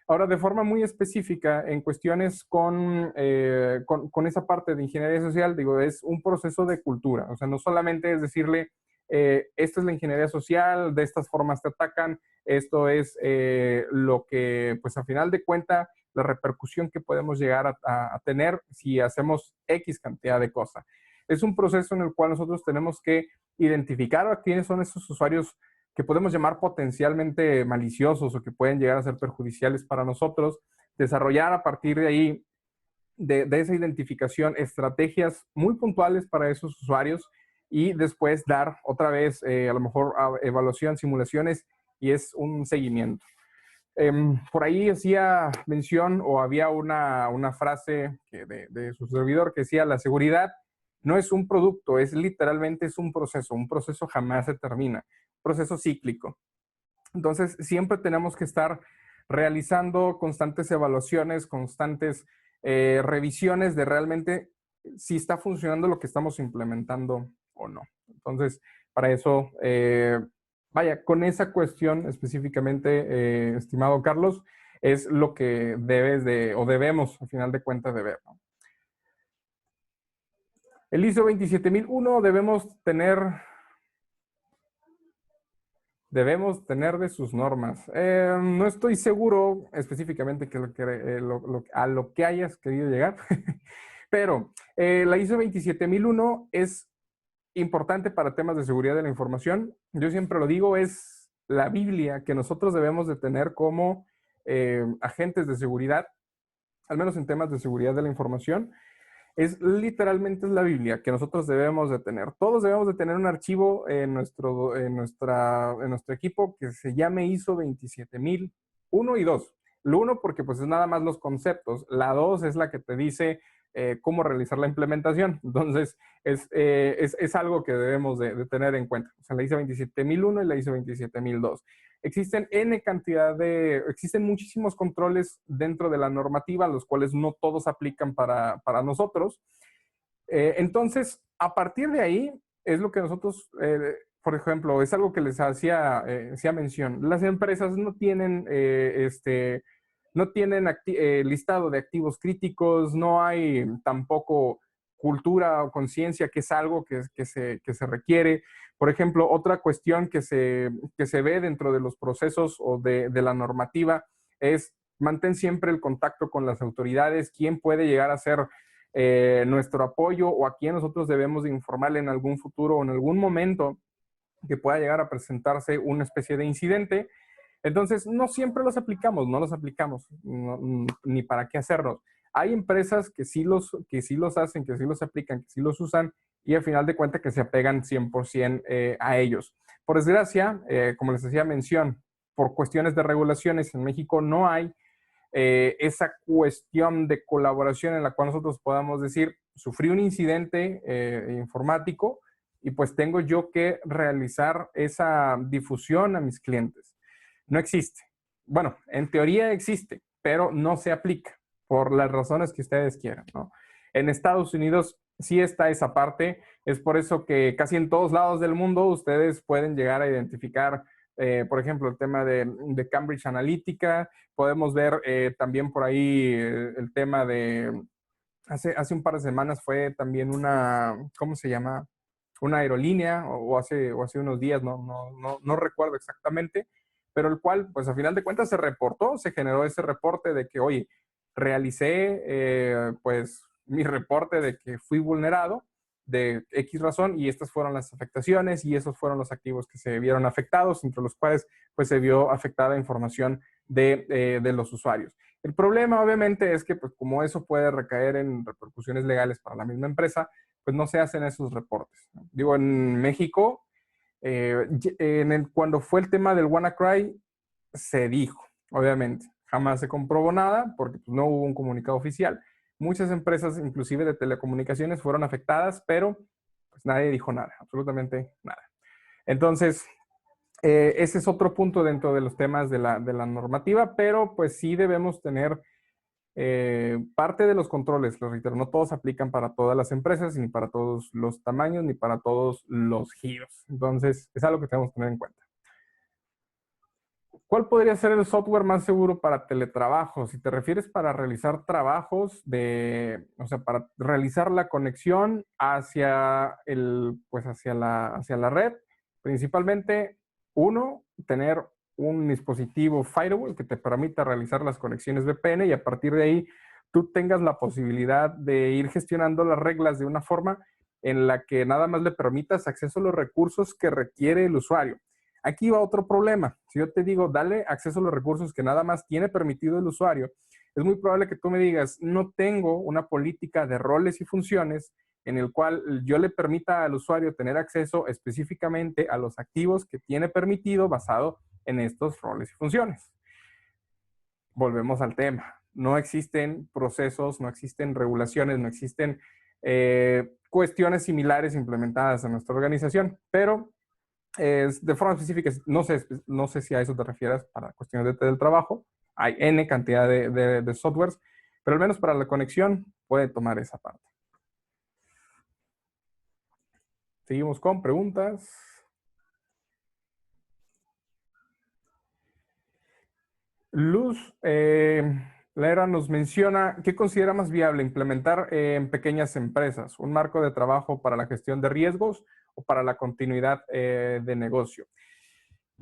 Ahora, de forma muy específica, en cuestiones con esa parte de ingeniería social, digo, es un proceso de cultura. O sea, no solamente es decirle, esta es la ingeniería social, de estas formas te atacan, esto es lo que, pues a final de cuenta, la repercusión que podemos llegar a tener si hacemos X cantidad de cosas. Es un proceso en el cual nosotros tenemos que identificar a quiénes son esos usuarios que podemos llamar potencialmente maliciosos o que pueden llegar a ser perjudiciales para nosotros, desarrollar a partir de ahí, de esa identificación, estrategias muy puntuales para esos usuarios y después dar otra vez, a lo mejor, evaluación, simulaciones y es un seguimiento. Por ahí hacía mención o había una frase de su servidor que decía, la seguridad no es un producto, es literalmente es un proceso jamás se termina, un proceso cíclico. Entonces, siempre tenemos que estar realizando constantes evaluaciones, constantes revisiones de realmente si está funcionando lo que estamos implementando o no. Entonces, para eso, vaya, con esa cuestión específicamente, estimado Carlos, es lo que debemos, al final de cuentas, de ver, ¿no? El ISO 27001 debemos tener de sus normas. No estoy seguro específicamente a lo que hayas querido llegar, pero la ISO 27001 es importante para temas de seguridad de la información. Yo siempre lo digo, es la Biblia que nosotros debemos de tener como agentes de seguridad, al menos en temas de seguridad de la información. Es literalmente la Biblia que nosotros debemos de tener. Todos debemos de tener un archivo en nuestro equipo que se llame ISO 27001 y 2. Lo uno porque pues es nada más los conceptos. La 2 es la que te dice cómo realizar la implementación. Entonces, es algo que debemos de tener en cuenta. O sea, la ISO 27001 y la ISO 27002. Existen existen muchísimos controles dentro de la normativa, los cuales no todos aplican para nosotros. Entonces, a partir de ahí, es lo que nosotros, por ejemplo, es algo que les hacía mención. Las empresas no tienen, no tienen listado de activos críticos, no hay tampoco cultura o conciencia, que es algo que se requiere. Por ejemplo, otra cuestión que se ve dentro de los procesos o de la normativa es mantén siempre el contacto con las autoridades, quién puede llegar a ser nuestro apoyo o a quién nosotros debemos de informarle en algún futuro o en algún momento que pueda llegar a presentarse una especie de incidente. Entonces, no siempre los aplicamos, no los aplicamos, ni para qué hacerlos. Hay empresas que sí los hacen, que sí los aplican, que sí los usan y al final de cuentas que se apegan 100% a ellos. Por desgracia, como les hacía mención, por cuestiones de regulaciones en México no hay esa cuestión de colaboración en la cual nosotros podamos decir, sufrí un incidente informático y pues tengo yo que realizar esa difusión a mis clientes. No existe. Bueno, en teoría existe, pero no se aplica por las razones que ustedes quieran, ¿no? En Estados Unidos sí está esa parte, es por eso que casi en todos lados del mundo ustedes pueden llegar a identificar, por ejemplo, el tema de Cambridge Analytica. Podemos ver también por ahí el tema de, hace un par de semanas fue también una, ¿cómo se llama? Una aerolínea, o hace unos días, no recuerdo exactamente, pero el cual, pues a final de cuentas se reportó, se generó ese reporte de que, oye, realicé pues mi reporte de que fui vulnerado de X razón y estas fueron las afectaciones y esos fueron los activos que se vieron afectados, entre los cuales pues se vio afectada información de los usuarios. El problema obviamente es que pues como eso puede recaer en repercusiones legales para la misma empresa, pues no se hacen esos reportes. Digo, en México, cuando fue el tema del WannaCry, se dijo, obviamente, jamás se comprobó nada porque pues, no hubo un comunicado oficial. Muchas empresas, inclusive de telecomunicaciones, fueron afectadas, pero pues nadie dijo nada, absolutamente nada. Entonces, ese es otro punto dentro de los temas de la normativa, pero pues sí debemos tener parte de los controles, lo reitero, no todos aplican para todas las empresas, ni para todos los tamaños, ni para todos los giros. Entonces, es algo que tenemos que tener en cuenta. ¿Cuál podría ser el software más seguro para teletrabajo? Si te refieres para realizar trabajos o sea, para realizar la conexión hacia pues hacia la red, principalmente, uno, tener un dispositivo firewall que te permita realizar las conexiones VPN y a partir de ahí tú tengas la posibilidad de ir gestionando las reglas de una forma en la que nada más le permitas acceso a los recursos que requiere el usuario. Aquí va otro problema. Si yo te digo, dale acceso a los recursos que nada más tiene permitido el usuario, es muy probable que tú me digas, no tengo una política de roles y funciones en el cual yo le permita al usuario tener acceso específicamente a los activos que tiene permitido basado en estos roles y funciones. Volvemos al tema. No existen procesos, no existen regulaciones, no existen cuestiones similares implementadas en nuestra organización, pero de forma específica, no sé si a eso te refieres para cuestiones del trabajo. Hay N cantidad de softwares, pero al menos para la conexión puede tomar esa parte. Seguimos con preguntas. Luz Lera nos menciona, ¿qué considera más viable implementar en pequeñas empresas? ¿Un marco de trabajo para la gestión de riesgos o para la continuidad de negocio?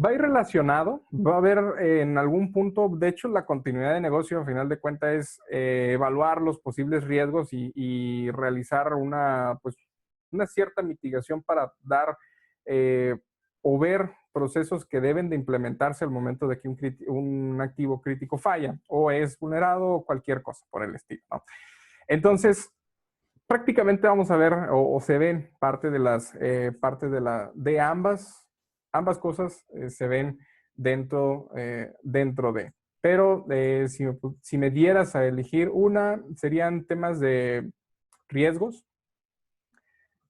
Va a ir relacionado, va a haber en algún punto, de hecho, la continuidad de negocio, al final de cuentas, es evaluar los posibles riesgos y realizar pues, una cierta mitigación para dar o ver procesos que deben de implementarse al momento de que un activo crítico falla o es vulnerado o cualquier cosa por el estilo, ¿no? Entonces, prácticamente vamos a ver o se ven parte de ambas cosas se ven dentro Pero si me dieras a elegir una, serían temas de riesgos.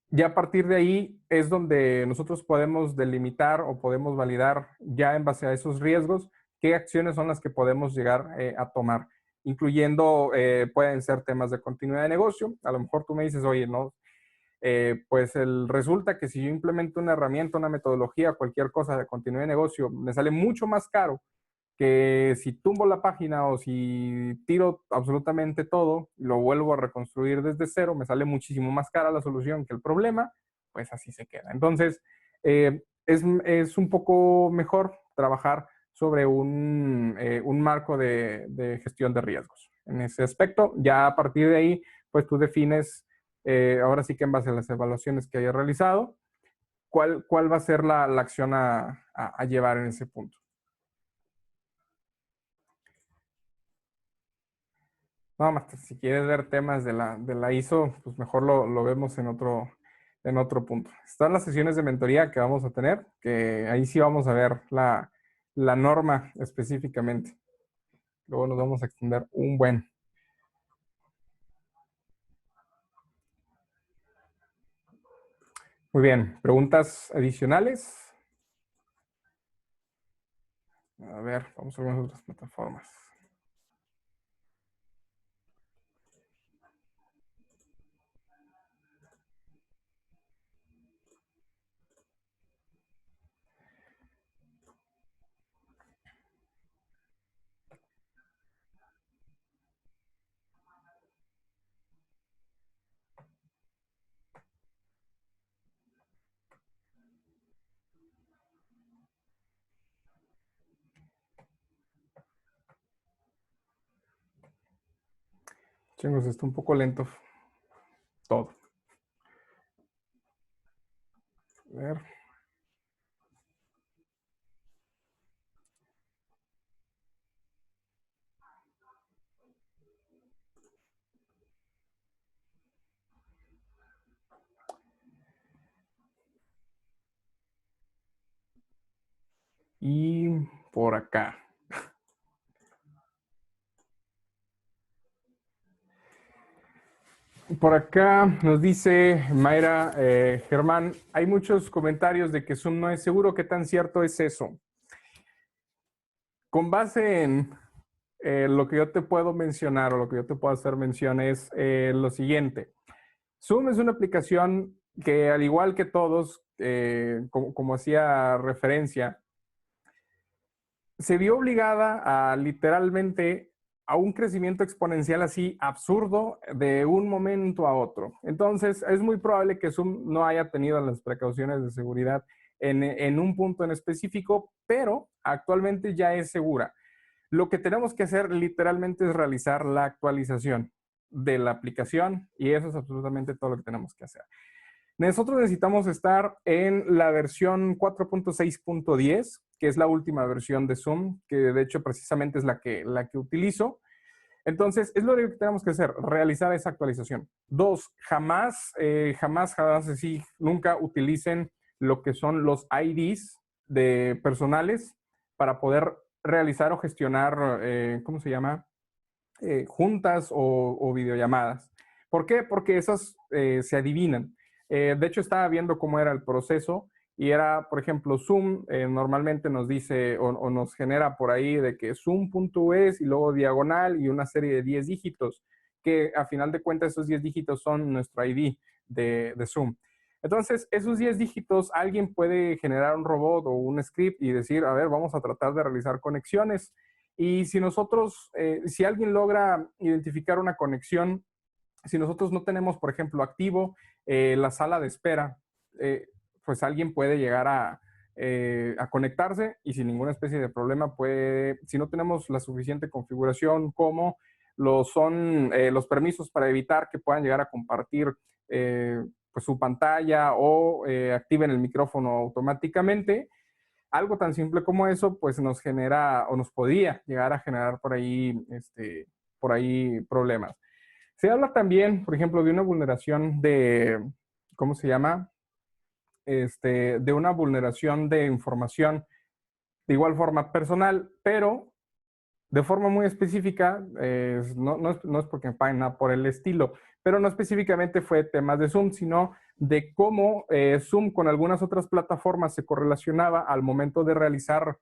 Ya a partir de ahí es donde nosotros podemos delimitar o podemos validar ya en base a esos riesgos qué acciones son las que podemos llegar a tomar, incluyendo, pueden ser temas de continuidad de negocio. A lo mejor tú me dices, oye, no, pues resulta que si yo implemento una herramienta, una metodología, cualquier cosa de continuidad de negocio, me sale mucho más caro que si tumbo la página o si tiro absolutamente todo y lo vuelvo a reconstruir desde cero, me sale muchísimo más cara la solución que el problema, pues así se queda. Entonces, es un poco mejor trabajar sobre un marco de gestión de riesgos. En ese aspecto, ya a partir de ahí, pues tú defines, ahora sí que en base a las evaluaciones que hayas realizado, cuál va a ser la acción a llevar en ese punto. No, más si quieres ver temas de la ISO, pues mejor lo vemos en otro punto. Están las sesiones de mentoría que vamos a tener, que ahí sí vamos a ver la norma específicamente. Luego nos vamos a extender un buen. Muy bien, preguntas adicionales. A ver, vamos a algunas otras plataformas. Chingos, está un poco lento todo. A ver. Y por acá. Por acá nos dice Mayra Germán, hay muchos comentarios de que Zoom no es seguro. ¿Qué tan cierto es eso? Con base en lo que yo te puedo mencionar o lo que yo te puedo hacer mención es lo siguiente. Zoom es una aplicación que, al igual que todos, como hacía referencia, se vio obligada a literalmente a un crecimiento exponencial así absurdo de un momento a otro. Entonces, es muy probable que Zoom no haya tenido las precauciones de seguridad en un punto en específico, pero actualmente ya es segura. Lo que tenemos que hacer literalmente es realizar la actualización de la aplicación y eso es absolutamente todo lo que tenemos que hacer. Nosotros necesitamos estar en la versión 4.6.10, que es la última versión de Zoom, que de hecho precisamente es la que utilizo. Entonces, es lo único que tenemos que hacer, realizar esa actualización. Dos, jamás, así, nunca utilicen lo que son los IDs de personales para poder realizar o gestionar, ¿cómo se llama? Juntas o videollamadas. ¿Por qué? Porque esas se adivinan. De hecho, estaba viendo cómo era el proceso y era, por ejemplo, Zoom normalmente nos dice o nos genera por ahí de que Zoom.es y luego diagonal y una serie de 10 dígitos, que a final de cuentas esos 10 dígitos son nuestro ID de Zoom. Entonces, esos 10 dígitos, alguien puede generar un robot o un script y decir, a ver, vamos a tratar de realizar conexiones. Y si nosotros, si alguien logra identificar una conexión, si nosotros no tenemos, por ejemplo, activo la sala de espera, pues alguien puede llegar a conectarse y sin ninguna especie de problema puede, si no tenemos la suficiente configuración como lo son los permisos para evitar que puedan llegar a compartir pues su pantalla o activen el micrófono automáticamente, algo tan simple como eso, pues nos genera o nos podría llegar a generar por ahí problemas. Se habla también, por ejemplo, de una vulneración ¿cómo se llama? De una vulneración de información de igual forma personal, pero De forma muy específica, no es porque me paguen nada por el estilo, pero no específicamente fue temas de Zoom, sino de cómo Zoom con algunas otras plataformas se correlacionaba al momento de realizar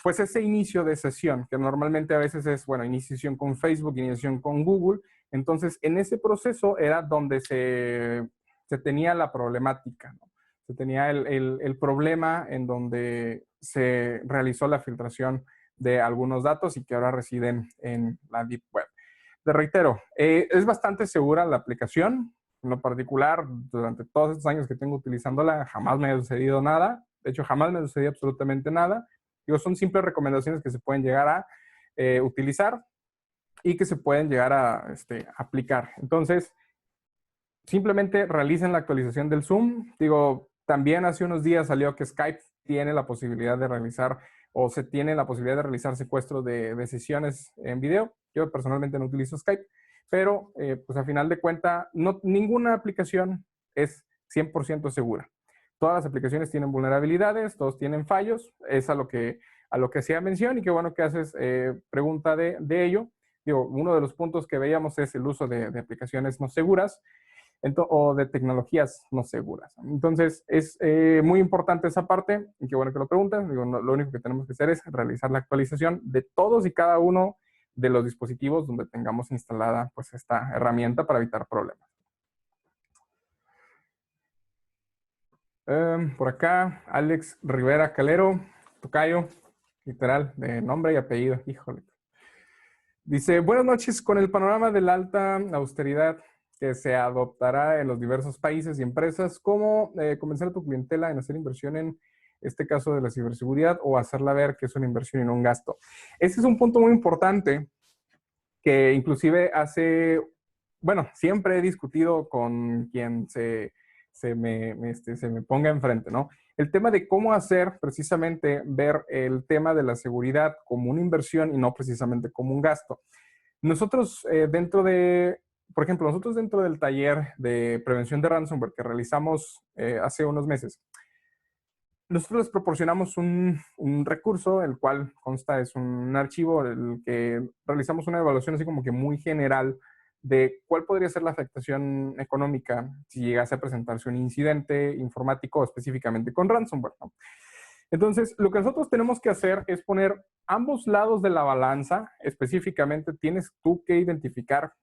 pues ese inicio de sesión, que normalmente a veces es, bueno, iniciación con Facebook, iniciación con Google. Entonces, en ese proceso era donde se tenía la problemática, ¿no? Se tenía el problema en donde se realizó la filtración de algunos datos y que ahora residen en la Deep Web. Te reitero, es bastante segura la aplicación. En lo particular, durante todos estos años que tengo utilizándola, jamás me ha sucedido nada. De hecho, jamás me ha sucedido absolutamente nada. Digo, son simples recomendaciones que se pueden llegar a utilizar y que se pueden llegar a aplicar. Entonces, simplemente realicen la actualización del Zoom. Digo, también hace unos días salió que Skype tiene la posibilidad de realizar o se tiene la posibilidad de realizar secuestro de sesiones en video. Yo personalmente no utilizo Skype, pero pues a final de cuentas, no, ninguna aplicación es 100% segura. Todas las aplicaciones tienen vulnerabilidades, todos tienen fallos, es a lo que hacía mención y qué bueno que haces pregunta de ello. Digo, uno de los puntos que veíamos es el uso de aplicaciones no seguras o de tecnologías no seguras. Entonces, es muy importante esa parte, y qué bueno que lo preguntan. Digo, lo único que tenemos que hacer es realizar la actualización de todos y cada uno de los dispositivos donde tengamos instalada pues esta herramienta para evitar problemas. Por acá, Alex Rivera Calero, tocayo, literal, de nombre y apellido, híjole. Dice, buenas noches, con el panorama de la alta austeridad que se adoptará en los diversos países y empresas, ¿cómo convencer a tu clientela en hacer inversión en este caso de la ciberseguridad o hacerla ver que es una inversión y no un gasto? Ese es un punto muy importante que inclusive bueno, siempre he discutido con quien se me ponga enfrente, ¿no? El tema de cómo hacer precisamente ver el tema de la seguridad como una inversión y no precisamente como un gasto. Nosotros por ejemplo, nosotros dentro del taller de prevención de ransomware que realizamos hace unos meses, nosotros les proporcionamos un recurso, el cual consta, es un archivo, el que realizamos una evaluación así como que muy general de cuál podría ser la afectación económica si llegase a presentarse un incidente informático específicamente con ransomware, ¿no? Entonces, lo que nosotros tenemos que hacer es poner ambos lados de la balanza. Específicamente, tienes tú que identificar,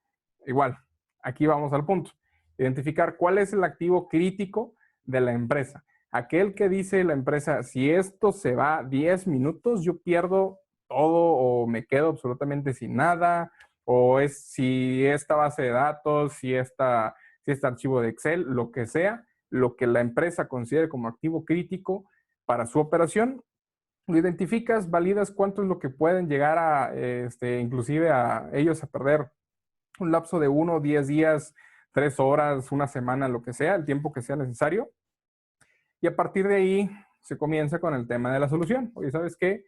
igual, aquí vamos al punto, identificar cuál es el activo crítico de la empresa. Aquel que dice la empresa, si esto se va 10 minutos, yo pierdo todo o me quedo absolutamente sin nada, o si esta base de datos, si este archivo de Excel, lo que sea, lo que la empresa considere como activo crítico para su operación, lo identificas, validas cuánto es lo que pueden llegar a, inclusive a ellos a perder un lapso de 1, 10 días, 3 horas, una semana, lo que sea, el tiempo que sea necesario. Y a partir de ahí se comienza con el tema de la solución. Oye, ¿sabes qué?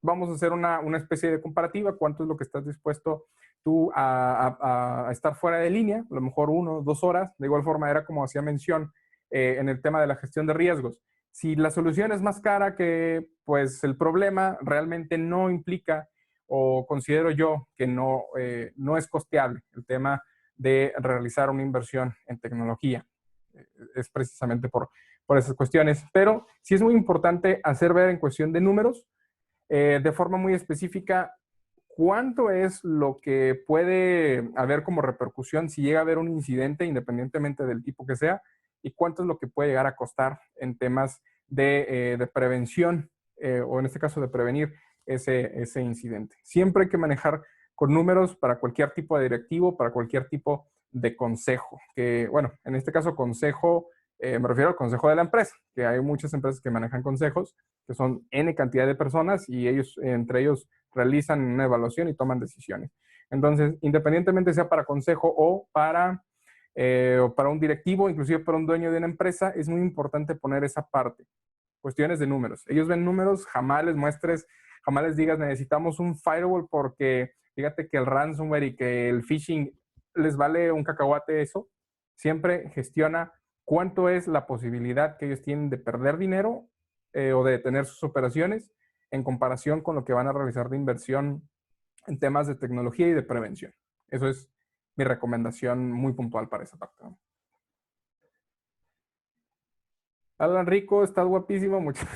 Vamos a hacer una especie de comparativa, cuánto es lo que estás dispuesto tú a estar fuera de línea, a lo mejor 1, 2 horas. De igual forma era como hacía mención en el tema de la gestión de riesgos. Si la solución es más cara que pues el problema realmente no implica o considero yo que no es costeable el tema de realizar una inversión en tecnología. Es precisamente por esas cuestiones. Pero sí es muy importante hacer ver en cuestión de números, de forma muy específica, cuánto es lo que puede haber como repercusión si llega a haber un incidente, independientemente del tipo que sea, y cuánto es lo que puede llegar a costar en temas de prevención, o en este caso de prevenir ese incidente. Siempre hay que manejar con números para cualquier tipo de directivo, para cualquier tipo de consejo. Que, bueno, en este caso consejo, me refiero al consejo de la empresa, que hay muchas empresas que manejan consejos, que son N cantidad de personas y ellos, entre ellos, realizan una evaluación y toman decisiones. Entonces, independientemente sea para consejo o para un directivo, inclusive para un dueño de una empresa, es muy importante poner esa parte. Cuestiones de números. Ellos ven números, jamás les muestres, jamás les digas necesitamos un firewall porque fíjate que el ransomware y que el phishing les vale un cacahuate eso. Siempre gestiona cuánto es la posibilidad que ellos tienen de perder dinero o de detener sus operaciones en comparación con lo que van a realizar de inversión en temas de tecnología y de prevención. Eso es mi recomendación muy puntual para esa parte, ¿no? Alan Rico, estás guapísimo. Muchas,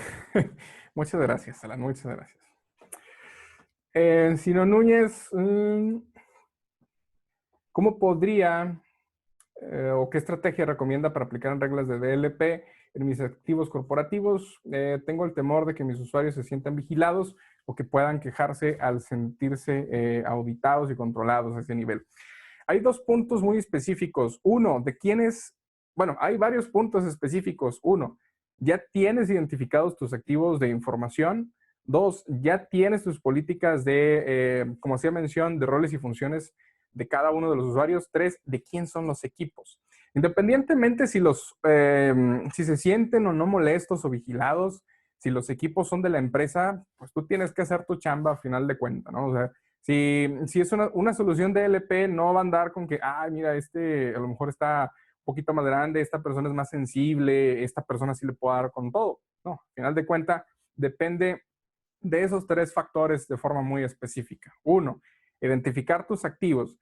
muchas gracias, Alan. Muchas gracias. Sino Núñez, ¿cómo podría o qué estrategia recomienda para aplicar en reglas de DLP en mis activos corporativos? Tengo el temor de que mis usuarios se sientan vigilados o que puedan quejarse al sentirse auditados y controlados a ese nivel. Hay dos puntos muy específicos. Uno, de quiénes, bueno, hay varios puntos específicos. Uno, ya tienes identificados tus activos de información. Dos, ya tienes tus políticas de, como hacía mención, de roles y funciones de cada uno de los usuarios. Tres, de quién son los equipos. Independientemente si se sienten o no molestos o vigilados, si los equipos son de la empresa, pues tú tienes que hacer tu chamba a final de cuentas, ¿no? O sea, si es una solución de LP, no va a andar con que, ay, mira, a lo mejor está un poquito más grande, esta persona es más sensible, esta persona sí le puede dar con todo. No, al final de cuentas, depende de esos tres factores de forma muy específica. Uno, identificar tus activos.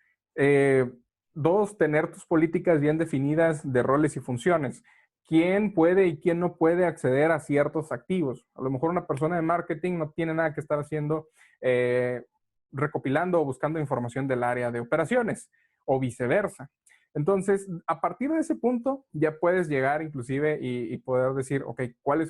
Dos, tener tus políticas bien definidas de roles y funciones. ¿Quién puede y quién no puede acceder a ciertos activos? A lo mejor una persona de marketing no tiene nada que estar haciendo recopilando o buscando información del área de operaciones o viceversa. Entonces, a partir de ese punto, ya puedes llegar inclusive y poder decir, ok,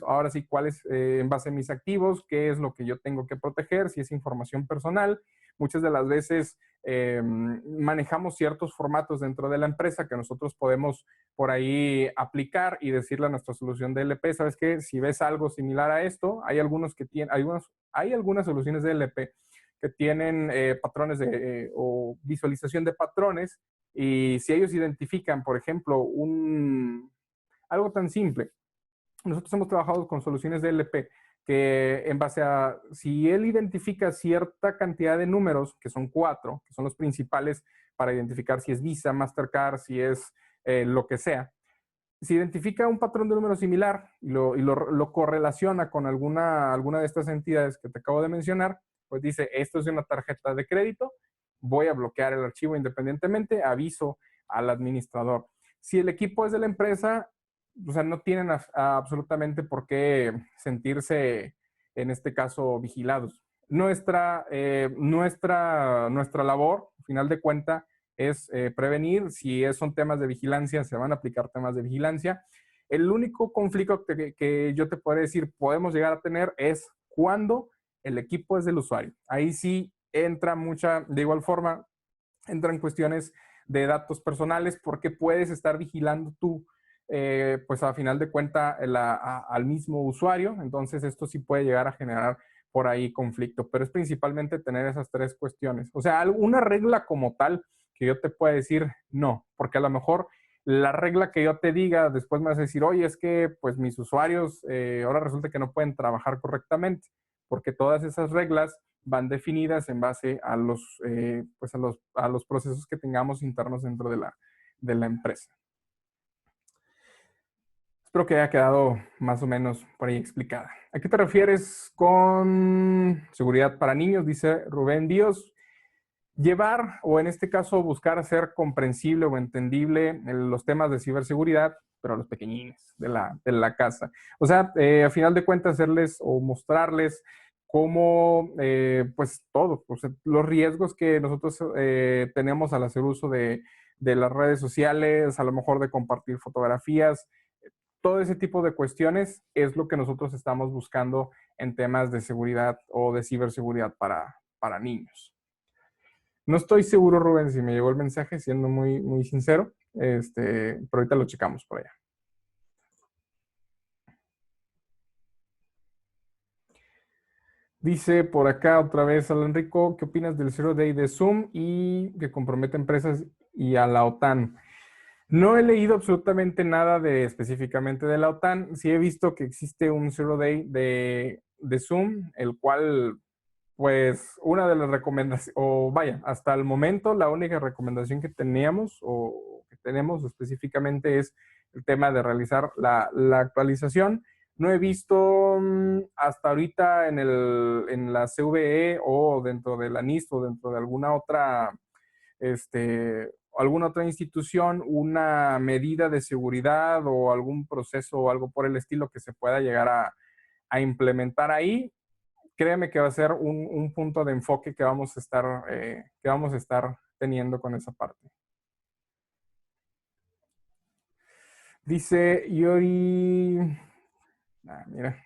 ahora sí, cuáles en base a mis activos, qué es lo que yo tengo que proteger, si es información personal. Muchas de las veces manejamos ciertos formatos dentro de la empresa que nosotros podemos por ahí aplicar y decirle a nuestra solución de LP, ¿sabes qué? Si ves algo similar a esto, hay algunas soluciones de LP que tienen patrones o visualización de patrones, y si ellos identifican, por ejemplo, algo tan simple, nosotros hemos trabajado con soluciones de LP que en base a, si él identifica cierta cantidad de números, que son 4, que son los principales para identificar si es Visa, Mastercard, si es lo que sea, si identifica un patrón de número similar y lo correlaciona con alguna de estas entidades que te acabo de mencionar, pues dice, esto es una tarjeta de crédito, voy a bloquear el archivo independientemente, aviso al administrador. Si el equipo es de la empresa, o sea, no tienen absolutamente por qué sentirse, en este caso, vigilados. Nuestra labor, al final de cuentas, es prevenir. Si son temas de vigilancia, se van a aplicar temas de vigilancia. El único conflicto que yo te podría decir podemos llegar a tener es cuando el equipo es del usuario. Ahí sí entra de igual forma, entran cuestiones de datos personales porque puedes estar vigilando tú, pues a final de cuentas, al mismo usuario. Entonces esto sí puede llegar a generar por ahí conflicto, pero es principalmente tener esas tres cuestiones. O sea, una regla como tal que yo te pueda decir no, porque a lo mejor la regla que yo te diga después me vas a decir, oye, es que pues mis usuarios ahora resulta que no pueden trabajar correctamente, porque todas esas reglas van definidas en base a los procesos que tengamos internos dentro de la empresa. Espero que haya quedado más o menos por ahí explicada. ¿A qué te refieres con seguridad para niños? Dice Rubén Díaz. Llevar, o en este caso buscar hacer comprensible o entendible los temas de ciberseguridad, pero a los pequeñines de la casa. O sea, a final de cuentas, hacerles o mostrarles cómo, pues todo, o sea, los riesgos que nosotros tenemos al hacer uso de las redes sociales, a lo mejor de compartir fotografías, todo ese tipo de cuestiones es lo que nosotros estamos buscando en temas de seguridad o de ciberseguridad para niños. No estoy seguro, Rubén, si me llegó el mensaje, siendo muy, muy sincero, pero ahorita lo checamos por allá. Dice por acá otra vez Alan Rico, ¿qué opinas del Zero Day de Zoom y que compromete a empresas y a la OTAN? No he leído absolutamente nada específicamente de la OTAN. Sí he visto que existe un Zero Day de Zoom, el cual, pues, una de las recomendaciones, o vaya, hasta el momento la única recomendación que teníamos o que tenemos específicamente es el tema de realizar la actualización No he visto hasta ahorita en la CVE o dentro de la NIST o dentro de alguna otra institución una medida de seguridad o algún proceso o algo por el estilo que se pueda llegar a implementar ahí. Créeme que va a ser un punto de enfoque que vamos a estar teniendo con esa parte. Dice Yori, mira,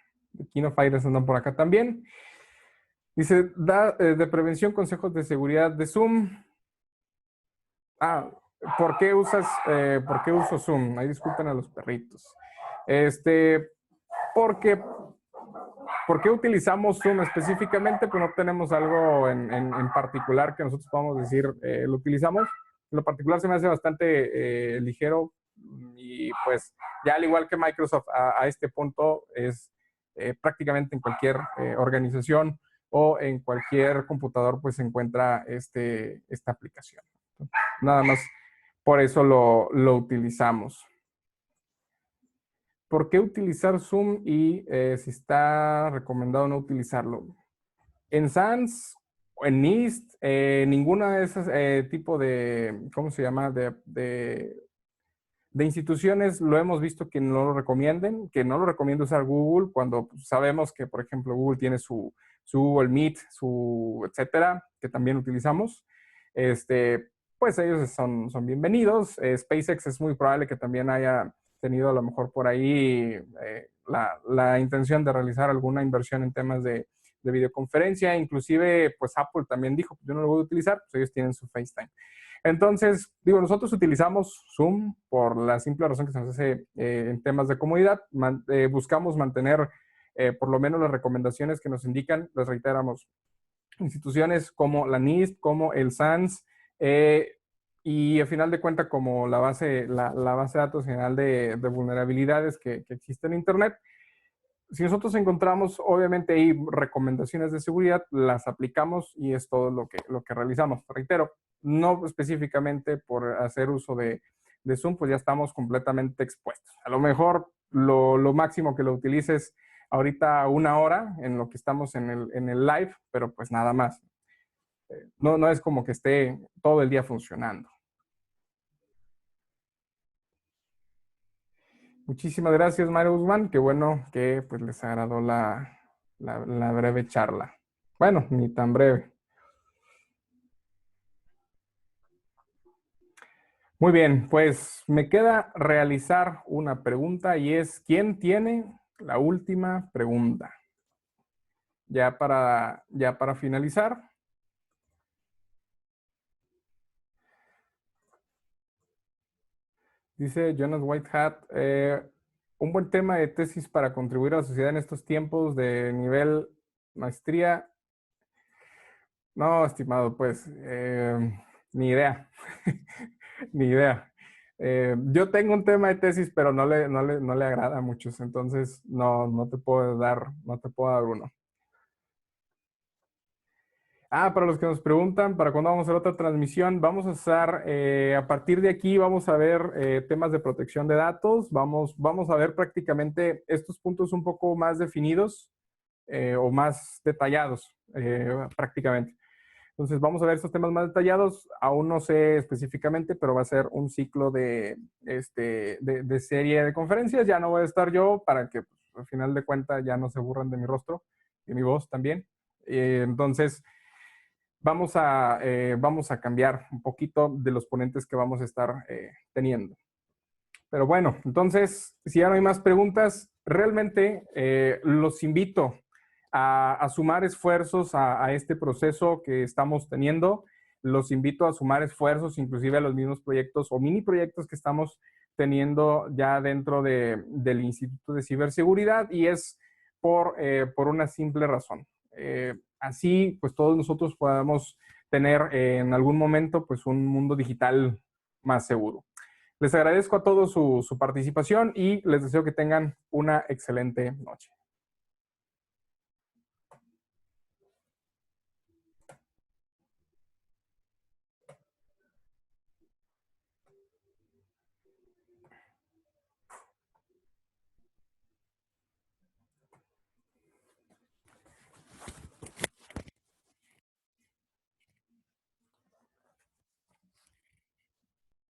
Kino Fighters andan por acá también. Dice, da de prevención consejos de seguridad de Zoom. ¿Por qué uso Zoom? Ahí disculpen a los perritos. Porque ¿Por qué utilizamos Zoom específicamente? Pues no tenemos algo en particular que nosotros podamos decir lo utilizamos. En lo particular se me hace bastante ligero y pues ya al igual que Microsoft a este punto es prácticamente en cualquier organización o en cualquier computador pues se encuentra esta aplicación. Nada más por eso lo utilizamos. ¿Por qué utilizar Zoom y si está recomendado no utilizarlo? En SANS o en NIST, ninguna de esas tipo de, ¿cómo se llama? De instituciones lo hemos visto que no lo recomienden, que no lo recomienda usar Google cuando sabemos que, por ejemplo, Google tiene su Google Meet, su etcétera, que también utilizamos. Pues ellos son bienvenidos. SpaceX es muy probable que también haya tenido a lo mejor por ahí la intención de realizar alguna inversión en temas de videoconferencia. Inclusive, pues Apple también dijo, yo no lo voy a utilizar, pues ellos tienen su FaceTime. Entonces, nosotros utilizamos Zoom por la simple razón que se nos hace en temas de comodidad. Buscamos mantener por lo menos las recomendaciones que nos indican, les reiteramos, instituciones como la NIST, como el SANS, y al final de cuentas como la base de datos general de vulnerabilidades que existe en Internet. Si nosotros encontramos, obviamente, ahí recomendaciones de seguridad, las aplicamos y es todo lo que realizamos. Reitero, no específicamente por hacer uso de Zoom, pues ya estamos completamente expuestos. A lo mejor lo máximo que lo utilices ahorita 1 hora en lo que estamos en el live, pero pues nada más. No es como que esté todo el día funcionando. Muchísimas gracias, Mario Guzmán. Qué bueno que pues, les agradó la breve charla. Bueno, ni tan breve. Muy bien, pues me queda realizar una pregunta y es, ¿quién tiene la última pregunta? Ya para finalizar. Dice Jonas Whitehat, un buen tema de tesis para contribuir a la sociedad en estos tiempos de nivel maestría. No, estimado, pues ni idea. Ni idea. Yo tengo un tema de tesis, pero no le agrada a muchos, entonces no te puedo dar uno. Para los que nos preguntan, ¿para cuándo vamos a hacer otra transmisión? Vamos a estar, a partir de aquí vamos a ver temas de protección de datos, vamos a ver prácticamente estos puntos un poco más definidos o más detallados prácticamente. Entonces vamos a ver estos temas más detallados, aún no sé específicamente, pero va a ser un ciclo de serie de conferencias, ya no voy a estar yo para que pues, al final de cuentas ya no se aburran de mi rostro y mi voz también. Entonces vamos a cambiar un poquito de los ponentes que vamos a estar teniendo. Pero bueno, entonces, si ya no hay más preguntas, realmente los invito a sumar esfuerzos a este proceso que estamos teniendo. Los invito a sumar esfuerzos, inclusive a los mismos proyectos o mini proyectos que estamos teniendo ya dentro del Instituto de Ciberseguridad, y es por una simple razón. Así, pues todos nosotros podamos tener en algún momento pues un mundo digital más seguro. Les agradezco a todos su participación y les deseo que tengan una excelente noche.